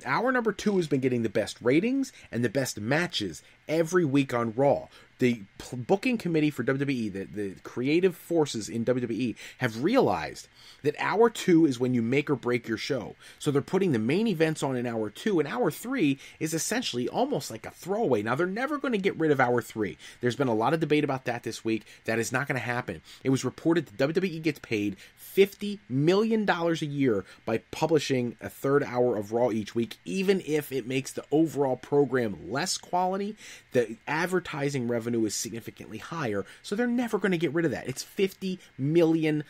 Hour number 2 has been getting the best ratings and the best matches every week on Raw. The booking committee for WWE, the creative forces in WWE, have realized that hour 2 is when you make or break your show. So they're putting the main events on in hour 2, and hour 3 is essentially almost like a throwaway. Now, they're never going to get rid of hour 3. There's been a lot of debate about that this week. That is not going to happen. It was reported that WWE gets paid $50 million a year by publishing a third hour of Raw each week, even if it makes the overall program less quality. The advertising revenue is significantly higher, so they're never going to get rid of that. It's $50 million.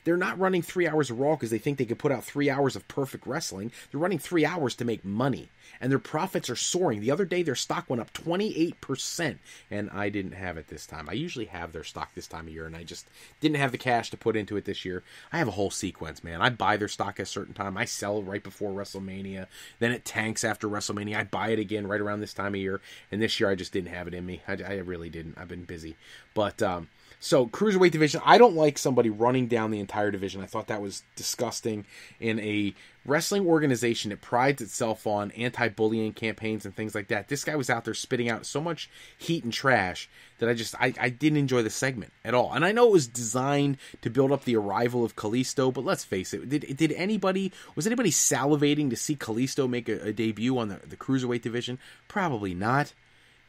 They're not running 3 hours of Raw because they think they could put out 3 hours of perfect wrestling. They're running 3 hours to make money, and their profits are soaring. The other day, their stock went up 28%, and I didn't have it this time. I usually have their stock this time of year, and I just didn't have the cash to put into it this year. I have a whole sequence, man. I buy their stock at a certain time. I sell right before WrestleMania. Then it tanks after WrestleMania. I buy it again right around this time of year, and this year I just didn't have it in me. I really didn't. I've been busy. But, so, Cruiserweight division, I don't like somebody running down the entire division. I thought that was disgusting in a wrestling organization that prides itself on anti-bullying campaigns and things like that. This guy was out there spitting out so much heat and trash that I didn't enjoy the segment at all. And I know it was designed to build up the arrival of Kalisto, but let's face it, was anybody salivating to see Kalisto make a debut on the Cruiserweight division? Probably not.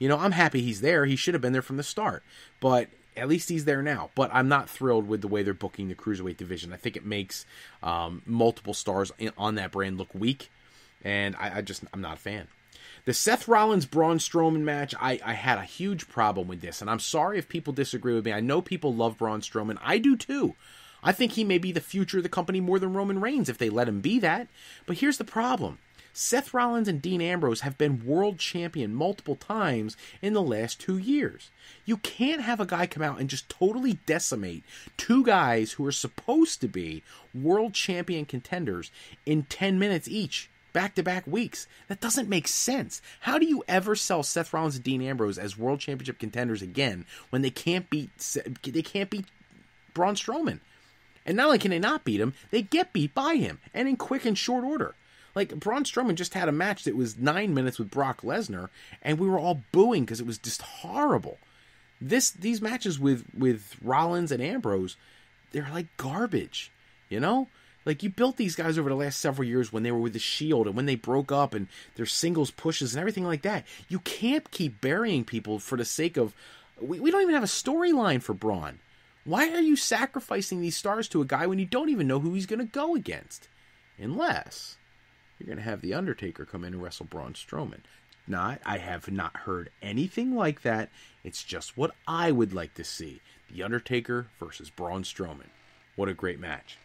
I'm happy he's there. He should have been there from the start. But at least he's there now. But I'm not thrilled with the way they're booking the Cruiserweight division. I think it makes multiple stars on that brand look weak. And I'm not a fan. The Seth Rollins-Braun Strowman match, I had a huge problem with this. And I'm sorry if people disagree with me. I know people love Braun Strowman. I do too. I think he may be the future of the company more than Roman Reigns if they let him be that. But here's the problem. Seth Rollins and Dean Ambrose have been world champion multiple times in the last 2 years. You can't have a guy come out and just totally decimate two guys who are supposed to be world champion contenders in 10 minutes each, back-to-back weeks. That doesn't make sense. How do you ever sell Seth Rollins and Dean Ambrose as world championship contenders again when they can't beat Braun Strowman? And not only can they not beat him, they get beat by him, and in quick and short order. Like, Braun Strowman just had a match that was 9 minutes with Brock Lesnar, and we were all booing because it was just horrible. These matches with Rollins and Ambrose, they're like garbage, you know? Like, you built these guys over the last several years when they were with the Shield and when they broke up and their singles pushes and everything like that. You can't keep burying people for the sake of... We don't even have a storyline for Braun. Why are you sacrificing these stars to a guy when you don't even know who he's going to go against? Unless you're going to have The Undertaker come in and wrestle Braun Strowman. I have not heard anything like that. It's just what I would like to see. The Undertaker versus Braun Strowman. What a great match.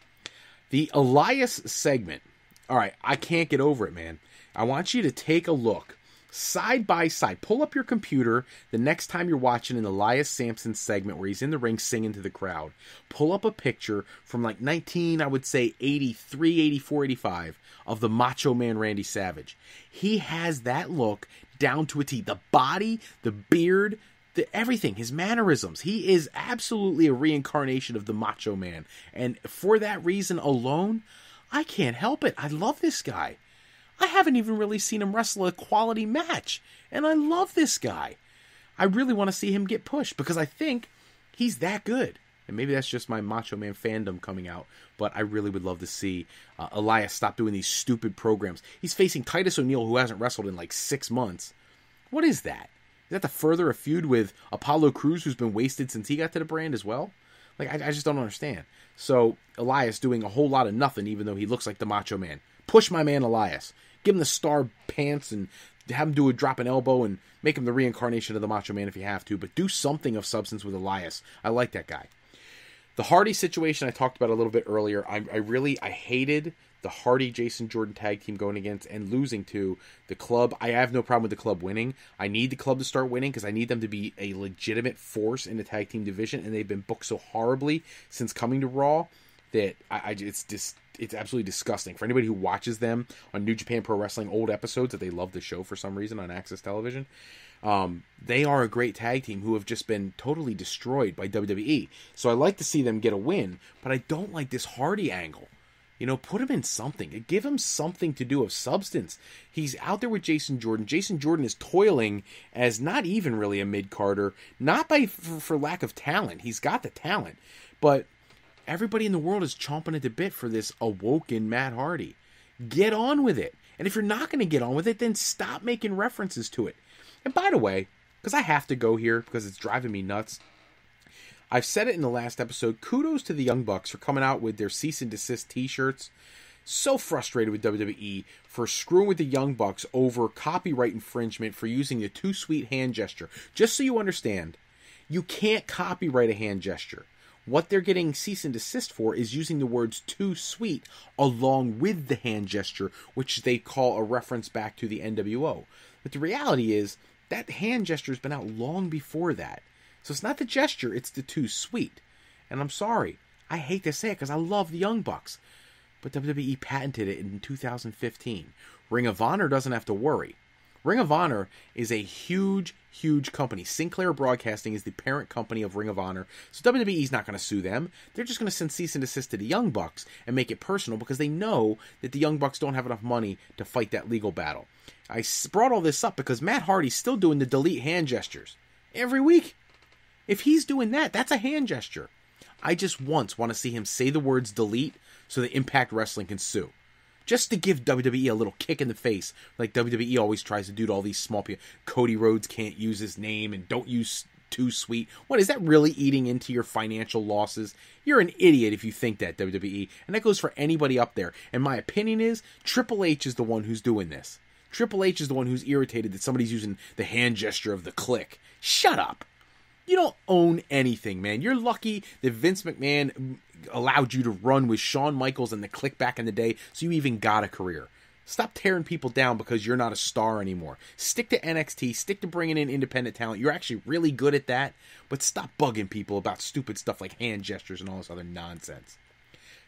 The Elias segment. All right, I can't get over it, man. I want you to take a look. Side by side. Pull up your computer the next time you're watching an Elias Sampson segment where he's in the ring singing to the crowd. Pull up a picture from like 83, 84, 85 of the Macho Man Randy Savage. He has that look down to a T. The body, the beard, everything, his mannerisms. He is absolutely a reincarnation of the Macho Man. And for that reason alone, I can't help it. I love this guy. I haven't even really seen him wrestle a quality match. And I love this guy. I really want to see him get pushed because I think he's that good. And maybe that's just my Macho Man fandom coming out. But I really would love to see Elias stop doing these stupid programs. He's facing Titus O'Neil, who hasn't wrestled in like 6 months. What is that? Is that to further a feud with Apollo Crews, who's been wasted since he got to the brand as well? Like, I just don't understand. So, Elias doing a whole lot of nothing, even though he looks like the Macho Man. Push my man Elias. Give him the star pants and have him do a drop an elbow and make him the reincarnation of the Macho Man if you have to. But do something of substance with Elias. I like that guy. The Hardy situation I talked about a little bit earlier. I hated the Hardy Jason Jordan tag team going against and losing to the Club. I have no problem with the Club winning. I need the Club to start winning because I need them to be a legitimate force in the tag team division, and they've been booked so horribly since coming to Raw that it's absolutely disgusting. For anybody who watches them on New Japan Pro Wrestling old episodes that they love the show for some reason on Access Television, they are a great tag team who have just been totally destroyed by WWE. So I like to see them get a win, but I don't like this Hardy angle. You know, put him in something. Give him something to do of substance. He's out there with Jason Jordan. Jason Jordan is toiling as not even really a mid-carder, not for lack of talent. He's got the talent, but everybody in the world is chomping at the bit for this awoken Matt Hardy. Get on with it. And if you're not going to get on with it, then stop making references to it. And by the way, because I have to go here because it's driving me nuts, I've said it in the last episode, kudos to the Young Bucks for coming out with their cease and desist t-shirts. So frustrated with WWE for screwing with the Young Bucks over copyright infringement for using the too sweet hand gesture. Just so you understand, you can't copyright a hand gesture. What they're getting cease and desist for is using the words too sweet along with the hand gesture, which they call a reference back to the NWO. But the reality is, that hand gesture has been out long before that. So it's not the gesture, it's the too sweet. And I'm sorry, I hate to say it because I love the Young Bucks. But WWE patented it in 2015. Ring of Honor doesn't have to worry. Ring of Honor is a huge, huge company. Sinclair Broadcasting is the parent company of Ring of Honor. So WWE's not going to sue them. They're just going to send cease and desist to the Young Bucks and make it personal because they know that the Young Bucks don't have enough money to fight that legal battle. I brought all this up because Matt Hardy's still doing the delete hand gestures every week. If he's doing that, that's a hand gesture. I just once want to see him say the words delete so that Impact Wrestling can sue. Just to give WWE a little kick in the face, like WWE always tries to do to all these small people. Cody Rhodes can't use his name and don't use too sweet. What, is that really eating into your financial losses? You're an idiot if you think that, WWE. And that goes for anybody up there. And my opinion is, Triple H is the one who's doing this. Triple H is the one who's irritated that somebody's using the hand gesture of the click. Shut up. You don't own anything, man. You're lucky that Vince McMahon allowed you to run with Shawn Michaels and the Click back in the day, so you even got a career. Stop tearing people down because you're not a star anymore. Stick to NXT. Stick to bringing in independent talent. You're actually really good at that, but stop bugging people about stupid stuff like hand gestures and all this other nonsense.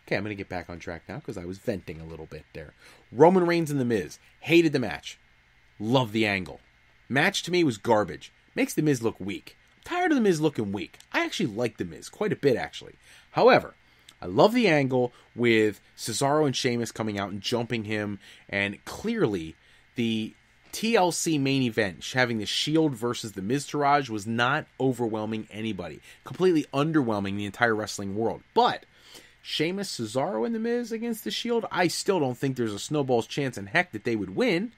Okay, I'm going to get back on track now because I was venting a little bit there. Roman Reigns and The Miz. Hated the match. Loved the angle. Match to me was garbage. Makes The Miz look weak. Tired of The Miz looking weak. I actually like The Miz quite a bit, actually. However, I love the angle with Cesaro and Sheamus coming out and jumping him, and clearly the TLC main event, having the Shield versus the Miztourage, was not overwhelming anybody. Completely underwhelming the entire wrestling world. But Sheamus, Cesaro, and the Miz against the Shield, I still don't think there's a snowball's chance in heck that they would win.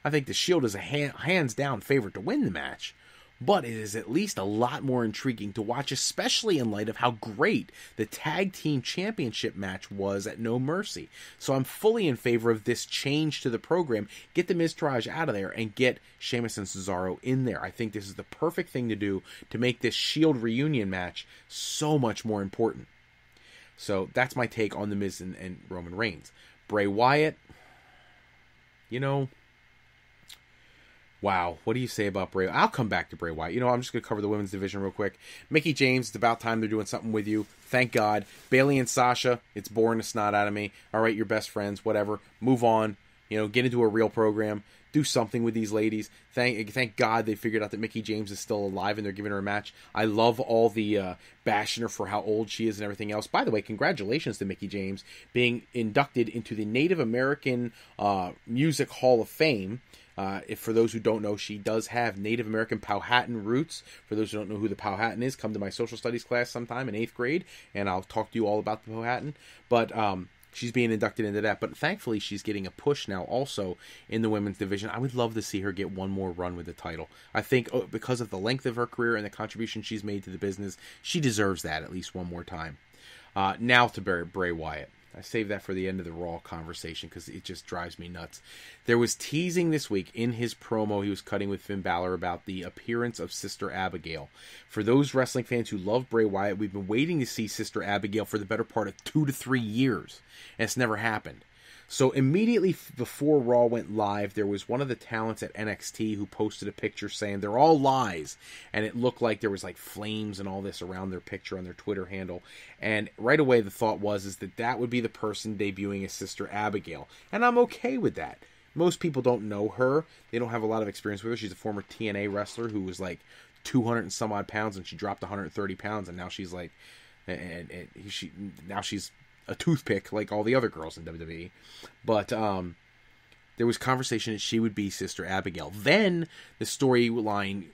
I think the Shield is a hands-down favorite to win the match. But it is at least a lot more intriguing to watch, especially in light of how great the Tag Team Championship match was at No Mercy. So I'm fully in favor of this change to the program. Get the Miztourage out of there and get Sheamus and Cesaro in there. I think this is the perfect thing to do to make this Shield reunion match so much more important. So that's my take on The Miz and Roman Reigns. Bray Wyatt, wow, what do you say about Bray? I'll come back to Bray Wyatt. I'm just going to cover the women's division real quick. Mickie James, it's about time they're doing something with you. Thank God. Bayley and Sasha, it's boring the snot out of me. All right, you're best friends, whatever. Move on. Get into a real program. Do something with these ladies. Thank God they figured out that Mickie James is still alive and they're giving her a match. I love all the bashing her for how old she is and everything else. By the way, congratulations to Mickie James being inducted into the Native American Music Hall of Fame. If for those who don't know, she does have Native American Powhatan roots. For those who don't know who the Powhatan is, come to my social studies class sometime in 8th grade, and I'll talk to you all about the Powhatan. But she's being inducted into that. But thankfully, she's getting a push now also in the women's division. I would love to see her get one more run with the title. I think because of the length of her career and the contribution she's made to the business, she deserves that at least one more time. Now to Bray Wyatt. I saved that for the end of the Raw conversation because it just drives me nuts. There was teasing this week in his promo he was cutting with Finn Balor about the appearance of Sister Abigail. For those wrestling fans who love Bray Wyatt, we've been waiting to see Sister Abigail for the better part of 2 to 3 years, and it's never happened. So immediately before Raw went live, there was one of the talents at NXT who posted a picture saying they're all lies. And it looked like there was like flames and all this around their picture on their Twitter handle. And right away the thought was that would be the person debuting as Sister Abigail. And I'm okay with that. Most people don't know her. They don't have a lot of experience with her. She's a former TNA wrestler who was like 200 and some odd pounds, and she dropped 130 pounds, and now she's like, now she's a toothpick like all the other girls in WWE. But there was conversation that she would be Sister Abigail. Then the storyline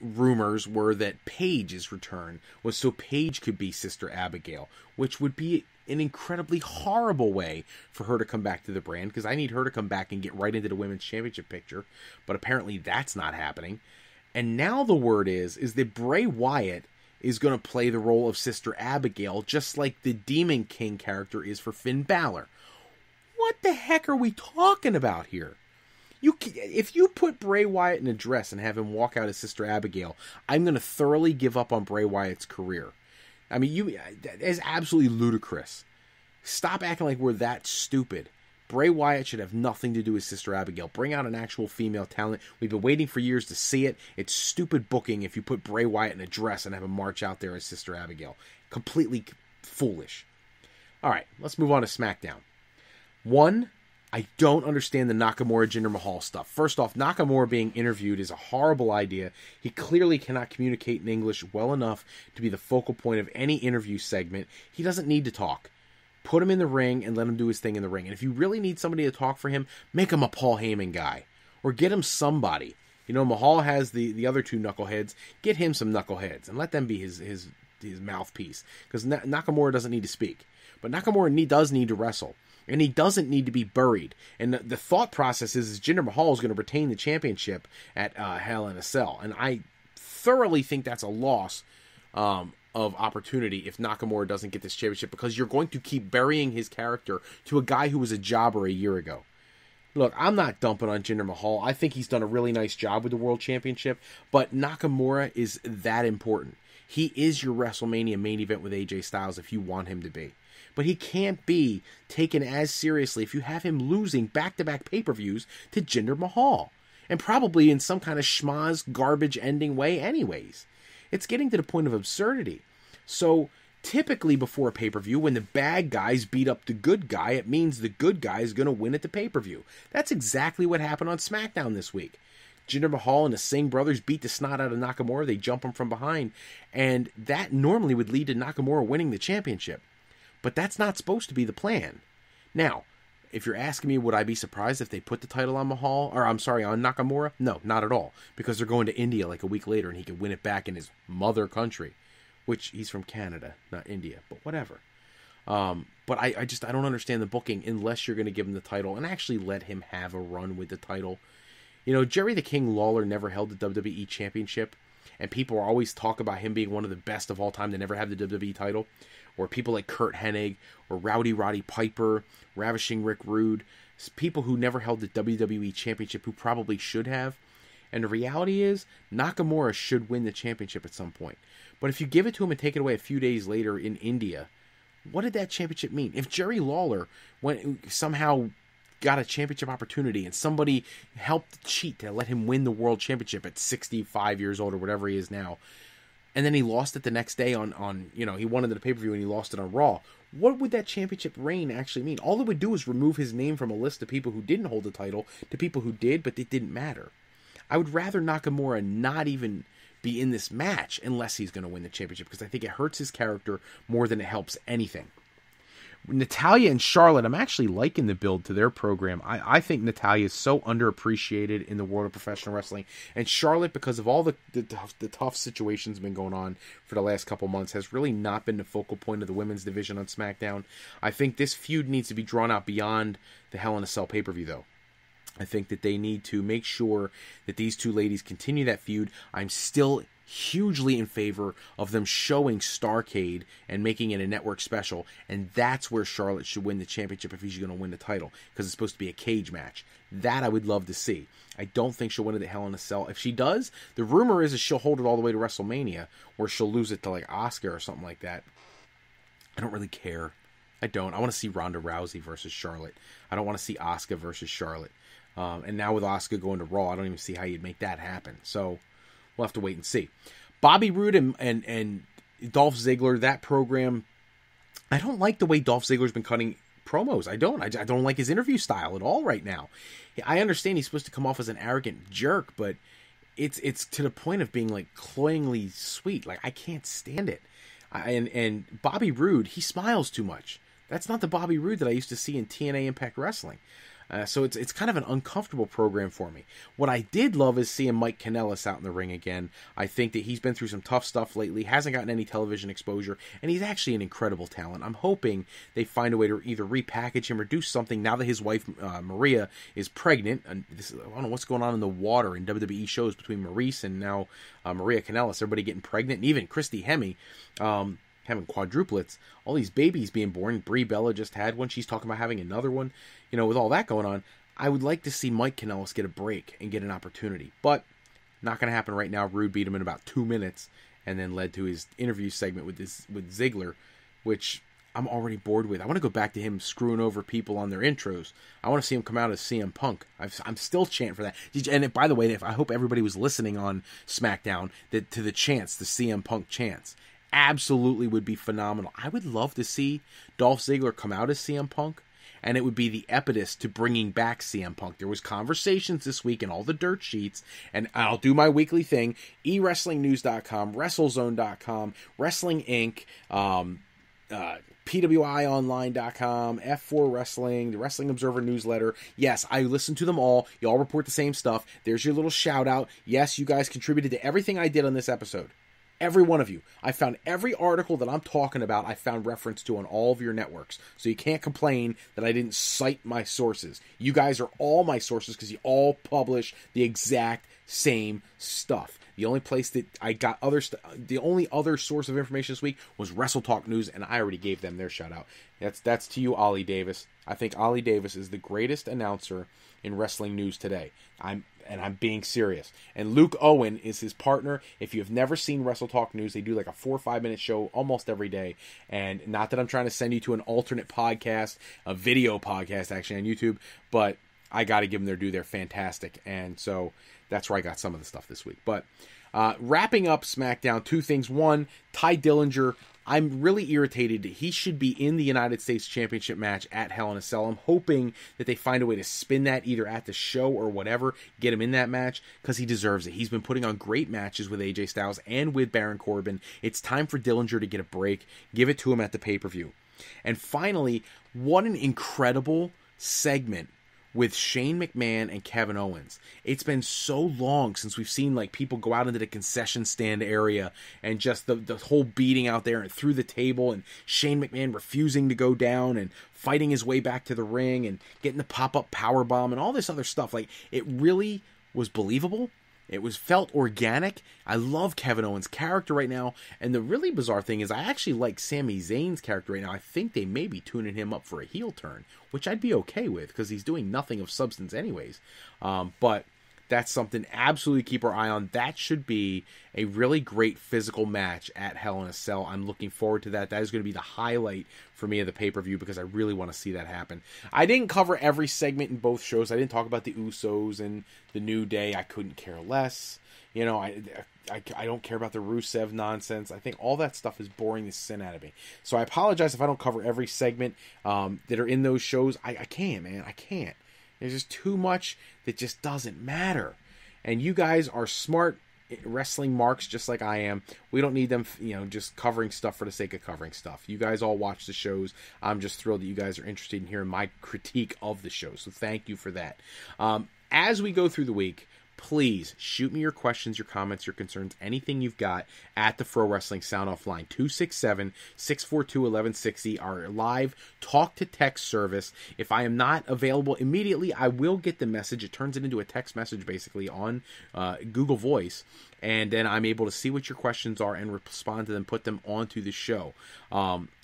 rumors were that Paige's return was so Paige could be Sister Abigail, which would be an incredibly horrible way for her to come back to the brand, because I need her to come back and get right into the women's championship picture. But apparently that's not happening. And now the word is that Bray Wyatt is going to play the role of Sister Abigail, just like the Demon King character is for Finn Balor. What the heck are we talking about here? If you put Bray Wyatt in a dress and have him walk out as Sister Abigail, I'm going to thoroughly give up on Bray Wyatt's career. I mean, that is absolutely ludicrous. Stop acting like we're that stupid. Bray Wyatt should have nothing to do with Sister Abigail. Bring out an actual female talent. We've been waiting for years to see it. It's stupid booking if you put Bray Wyatt in a dress and have him march out there as Sister Abigail. Completely foolish. All right, let's move on to SmackDown. One, I don't understand the Nakamura Jinder Mahal stuff. First off, Nakamura being interviewed is a horrible idea. He clearly cannot communicate in English well enough to be the focal point of any interview segment. He doesn't need to talk. Put him in the ring and let him do his thing in the ring. And if you really need somebody to talk for him, make him a Paul Heyman guy. Or get him somebody. Mahal has the other two knuckleheads. Get him some knuckleheads and let them be his mouthpiece. Because Nakamura doesn't need to speak. But Nakamura does need to wrestle. And he doesn't need to be buried. And the thought process is Jinder Mahal is going to retain the championship at Hell in a Cell. And I thoroughly think that's a loss of opportunity if Nakamura doesn't get this championship, because you're going to keep burying his character to a guy who was a jobber a year ago. Look, I'm not dumping on Jinder Mahal. I think he's done a really nice job with the World Championship, but Nakamura is that important. He is your WrestleMania main event with AJ Styles if you want him to be. But he can't be taken as seriously if you have him losing back-to-back pay-per-views to Jinder Mahal. And probably in some kind of schmaz, garbage ending way anyways. It's getting to the point of absurdity. So, typically before a pay-per-view, when the bad guys beat up the good guy, it means the good guy is going to win at the pay-per-view. That's exactly what happened on SmackDown this week. Jinder Mahal and the Singh brothers beat the snot out of Nakamura. They jump him from behind. And that normally would lead to Nakamura winning the championship. But that's not supposed to be the plan. Now, if you're asking me, would I be surprised if they put the title on on Nakamura? No, not at all. Because they're going to India like a week later and he can win it back in his mother country. Which, he's from Canada, not India. But whatever. But I don't understand the booking unless you're going to give him the title and actually let him have a run with the title. You know, Jerry the King Lawler never held the WWE Championship. And people always talk about him being one of the best of all time to never have the WWE title. Or people like Kurt Hennig, or Rowdy Roddy Piper, Ravishing Rick Rude. People who never held the WWE Championship who probably should have. And the reality is, Nakamura should win the championship at some point. But if you give it to him and take it away a few days later in India, what did that championship mean? If Jerry Lawler somehow got a championship opportunity and somebody helped cheat to let him win the world championship at 65 years old or whatever he is now, and then he lost it the next day on he won it at the pay-per-view and he lost it on Raw, what would that championship reign actually mean? All it would do is remove his name from a list of people who didn't hold the title to people who did, but it didn't matter. I would rather Nakamura not even be in this match unless he's going to win the championship, because I think it hurts his character more than it helps anything. Natalya and Charlotte, I'm actually liking the build to their program. I think Natalya is so underappreciated in the world of professional wrestling. And Charlotte, because of all the tough situations been going on for the last couple months, has really not been the focal point of the women's division on SmackDown. I think this feud needs to be drawn out beyond the Hell in a Cell pay-per-view, though. I think that they need to make sure that these two ladies continue that feud. I'm still hugely in favor of them showing Starrcade and making it a network special, and that's where Charlotte should win the championship if she's going to win the title, because it's supposed to be a cage match. That I would love to see. I don't think she'll win it at Hell in a Cell. If she does, the rumor is that she'll hold it all the way to WrestleMania, or she'll lose it to like Asuka or something like that. I don't really care. I don't. I want to see Ronda Rousey versus Charlotte. I don't want to see Asuka versus Charlotte. And now with Asuka going to Raw, I don't even see how you'd make that happen. So we'll have to wait and see. Bobby Roode and Dolph Ziggler, that program, I don't like the way Dolph Ziggler's been cutting promos. I don't like his interview style at all right now. I understand he's supposed to come off as an arrogant jerk, but it's to the point of being like cloyingly sweet. Like, I can't stand it. And Bobby Roode, he smiles too much. That's not the Bobby Roode that I used to see in TNA Impact Wrestling. So it's kind of an uncomfortable program for me. What I did love is seeing Mike Kanellis out in the ring again. I think that he's been through some tough stuff lately, hasn't gotten any television exposure, and he's actually an incredible talent. I'm hoping they find a way to either repackage him or do something now that his wife, Maria, is pregnant. And I don't know what's going on in the water in WWE shows between Maurice and now Maria Kanellis. Everybody getting pregnant, and even Christy Hemme having quadruplets. All these babies being born. Brie Bella just had one. She's talking about having another one. You know, with all that going on, I would like to see Mike Kanellis get a break and get an opportunity. But not going to happen right now. Rude beat him in about 2 minutes and then led to his interview segment with Ziggler, which I'm already bored with. I want to go back to him screwing over people on their intros. I want to see him come out as CM Punk. I'm still chanting for that. And by the way, I hope everybody was listening on SmackDown to the chants, the CM Punk chants. Absolutely would be phenomenal. I would love to see Dolph Ziggler come out as CM Punk, and it would be the impetus to bringing back CM Punk. There was conversations this week in all the dirt sheets, and I'll do my weekly thing, eWrestlingNews.com, WrestleZone.com, Wrestling Inc., PWIOnline.com, F4 Wrestling, the Wrestling Observer newsletter. Yes, I listen to them all. Y'all report the same stuff. There's your little shout out. Yes, you guys contributed to everything I did on this episode. Every one of you. I found every article that I'm talking about, I found reference to on all of your networks. So you can't complain that I didn't cite my sources. You guys are all my sources because you all publish the exact same stuff. The only place that I got the only other source of information this week was Wrestle Talk News, and I already gave them their shout out. That's to you, Ollie Davis. I think Ollie Davis is the greatest announcer in wrestling news today. I'm being serious. And Luke Owen is his partner. If you have never seen Wrestle Talk News, they do like a 4 or 5 minute show almost every day. And not that I'm trying to send you to an alternate podcast, a video podcast actually on YouTube, but I got to give them their due. They're fantastic. And so that's where I got some of the stuff this week. But wrapping up SmackDown, 2 things. One, Ty Dillinger. I'm really irritated. He should be in the United States Championship match at Hell in a Cell. I'm hoping that they find a way to spin that either at the show or whatever, get him in that match, because he deserves it. He's been putting on great matches with AJ Styles and with Baron Corbin. It's time for Dillinger to get a break. Give it to him at the pay-per-view. And finally, what an incredible segment with Shane McMahon and Kevin Owens. It's been so long since we've seen like people go out into the concession stand area and just the whole beating out there and through the table, and Shane McMahon refusing to go down and fighting his way back to the ring and getting the pop-up powerbomb and all this other stuff. Like, it really was believable. It felt organic. I love Kevin Owens' character right now. And the really bizarre thing is I actually like Sami Zayn's character right now. I think they may be tuning him up for a heel turn, which I'd be okay with because he's doing nothing of substance anyways. But that's something absolutely keep our eye on. That should be a really great physical match at Hell in a Cell. I'm looking forward to that. That is going to be the highlight for me of the pay-per-view because I really want to see that happen. I didn't cover every segment in both shows. I didn't talk about the Usos and the New Day. I couldn't care less. You know, I don't care about the Rusev nonsense. I think all that stuff is boring the sin out of me. So I apologize if I don't cover every segment that are in those shows. I can't, man. I can't. There's just too much that just doesn't matter. And you guys are smart wrestling marks just like I am. We don't need them, you know, just covering stuff for the sake of covering stuff. You guys all watch the shows. I'm just thrilled that you guys are interested in hearing my critique of the show. So thank you for that. As we go through the week, please shoot me your questions, your comments, your concerns, anything you've got at the Fro Wrestling Sound Off line, 267-642-1160, our live talk-to-text service. If I am not available immediately, I will get the message. It turns it into a text message, basically, on Google Voice, and then I'm able to see what your questions are and respond to them, put them onto the show,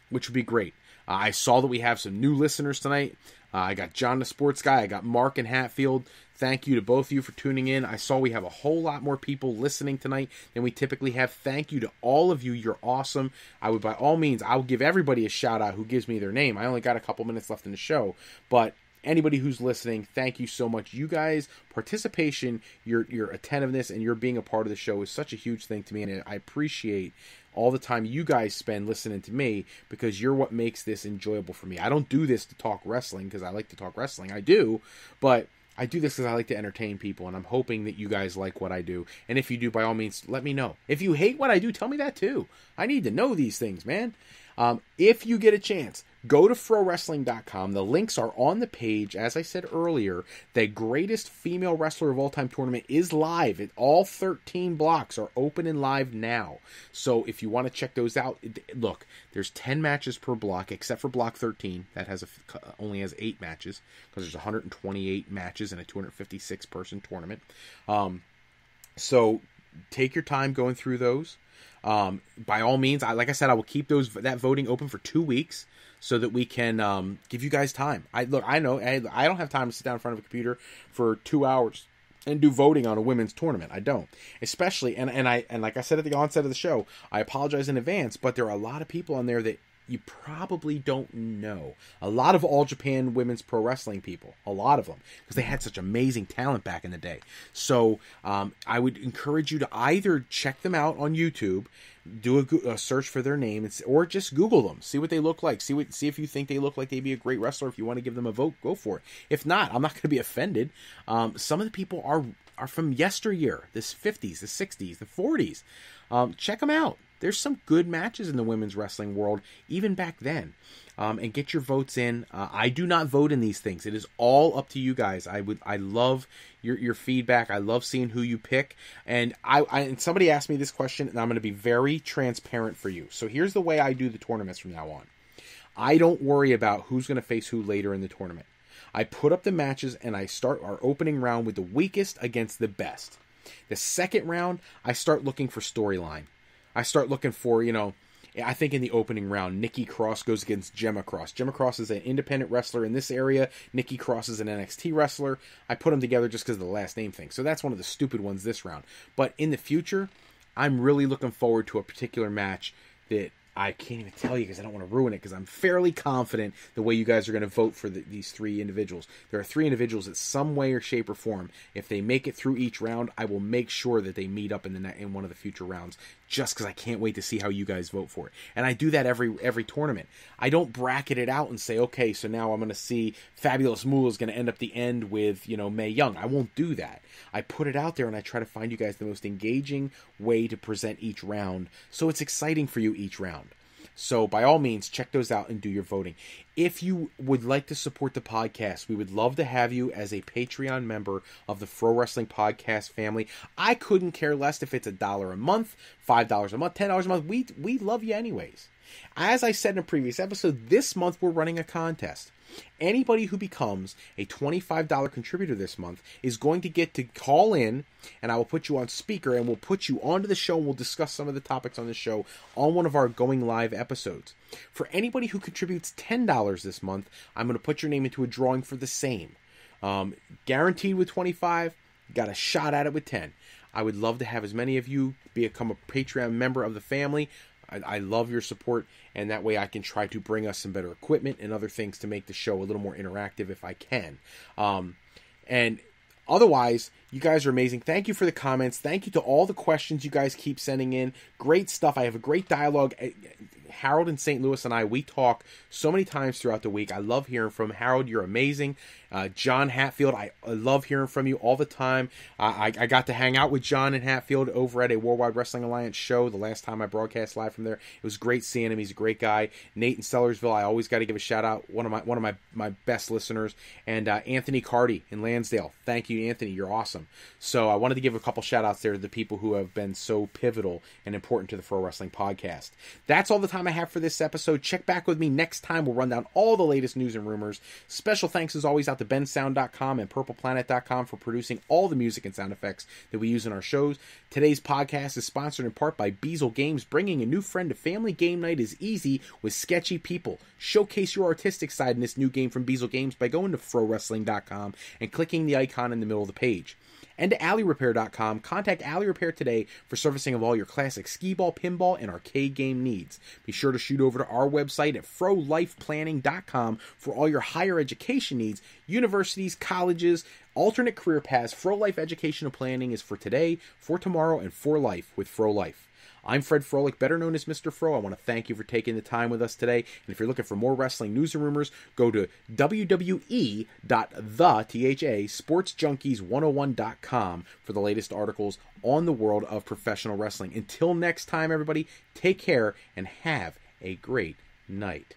which would be great. I saw that we have some new listeners tonight. I got John the Sports Guy. I got Mark in Hatfield. Thank you to both of you for tuning in. I saw we have a whole lot more people listening tonight than we typically have. Thank you to all of you. You're awesome. I would, by all means, I will give everybody a shout out who gives me their name. I only got a couple minutes left in the show, but anybody who's listening, thank you so much. You guys' participation, your attentiveness, and your being a part of the show is such a huge thing to me, and I appreciate all the time you guys spend listening to me because you're what makes this enjoyable for me. I don't do this to talk wrestling because I like to talk wrestling. I do, but I do this because I like to entertain people, and I'm hoping that you guys like what I do. And if you do, by all means, let me know. If you hate what I do, tell me that too. I need to know these things, man. If you get a chance, go to frowrestling.com. The links are on the page. As I said earlier, the greatest female wrestler of all time tournament is live. All 13 blocks are open and live now. So if you want to check those out, look, there's 10 matches per block, except for block 13. That only has 8 matches because there's 128 matches in a 256-person tournament. So take your time going through those. By all means, like I said, I will keep that voting open for 2 weeks so that we can give you guys time. I know I don't have time to sit down in front of a computer for 2 hours and do voting on a women's tournament. I don't, especially and like I said at the onset of the show, I apologize in advance, but there are a lot of people on there that you probably don't know. A lot of All Japan Women's Pro Wrestling people. A lot of them. Because they had such amazing talent back in the day. So I would encourage you to either check them out on YouTube, do a search for their name, or just Google them. See what they look like. See if you think they look like they'd be a great wrestler. If you want to give them a vote, go for it. If not, I'm not going to be offended. Some of the people are from yesteryear. The 50s, the 60s, the 40s. Check them out. There's some good matches in the women's wrestling world, even back then. And get your votes in. I do not vote in these things. It is all up to you guys. I love your feedback. I love seeing who you pick. And and somebody asked me this question, and I'm going to be very transparent for you. So here's the way I do the tournaments from now on. I don't worry about who's going to face who later in the tournament. I put up the matches, and I start our opening round with the weakest against the best. The second round, I start looking for storyline. I start looking for, I think in the opening round, Nikki Cross goes against Gemma Cross. Gemma Cross is an independent wrestler in this area. Nikki Cross is an NXT wrestler. I put them together just because of the last name thing. So that's one of the stupid ones this round. But in the future, I'm really looking forward to a particular match that I can't even tell you because I don't want to ruin it because I'm fairly confident the way you guys are going to vote for these 3 individuals. There are 3 individuals that some way or shape or form, if they make it through each round, I will make sure that they meet up in one of the future rounds just because I can't wait to see how you guys vote for it. And I do that every tournament. I don't bracket it out and say, okay, so now I'm going to see Fabulous Moolah is going to end up the end with, Mae Young. I won't do that. I put it out there and I try to find you guys the most engaging way to present each round so it's exciting for you each round. So by all means, check those out and do your voting. If you would like to support the podcast, we would love to have you as a Patreon member of the Fro Wrestling Podcast family. I couldn't care less if it's $1 a month, $5 a month, $10 a month. We love you anyways. As I said in a previous episode, this month we're running a contest. Anybody who becomes a $25 contributor this month is going to get to call in, and I will put you on speaker, and we'll put you onto the show, and we'll discuss some of the topics on the show on one of our going live episodes. For anybody who contributes $10 this month, I'm going to put your name into a drawing for the same. Guaranteed with 25, got a shot at it with 10. I would love to have as many of you become a Patreon member of the family. I love your support, and that way I can try to bring us some better equipment and other things to make the show a little more interactive if I can. And otherwise, you guys are amazing. Thank you for the comments. Thank you to all the questions you guys keep sending in. Great stuff. I have a great dialogue. Harold in St. Louis and I, we talk so many times throughout the week. I love hearing from Harold. You're amazing. John Hatfield, I love hearing from you all the time. I got to hang out with John in Hatfield over at a Worldwide Wrestling Alliance show the last time I broadcast live from there. It was great seeing him. He's a great guy. Nate in Sellersville, I always got to give a shout out. One of my best listeners. And Anthony Carty in Lansdale. Thank you, Anthony. You're awesome. So I wanted to give a couple shout outs there to the people who have been so pivotal and important to the Fro Wrestling Podcast. That's all the time I have for this episode. Check back with me next time. We'll run down all the latest news and rumors. Special thanks as always out to bensound.com and purpleplanet.com for producing all the music and sound effects that we use in our shows. Today's podcast is sponsored in part by Beazle Games. Bringing a new friend to family game night is easy with sketchy people. Showcase your artistic side in this new game from Beazle Games by going to frowrestling.com and clicking the icon in the middle of the page. And to AlleyRepair.com. Contact Alley Repair today for servicing of all your classic skee-ball, pinball, and arcade game needs. Be sure to shoot over to our website at FroLifePlanning.com for all your higher education needs, universities, colleges, alternate career paths. Fro Life Educational Planning is for today, for tomorrow, and for life with Fro Life. I'm Fred Froelich, better known as Mr. Fro. I want to thank you for taking the time with us today. And if you're looking for more wrestling news and rumors, go to www.sportsjunkies101.com for the latest articles on the world of professional wrestling. Until next time, everybody, take care and have a great night.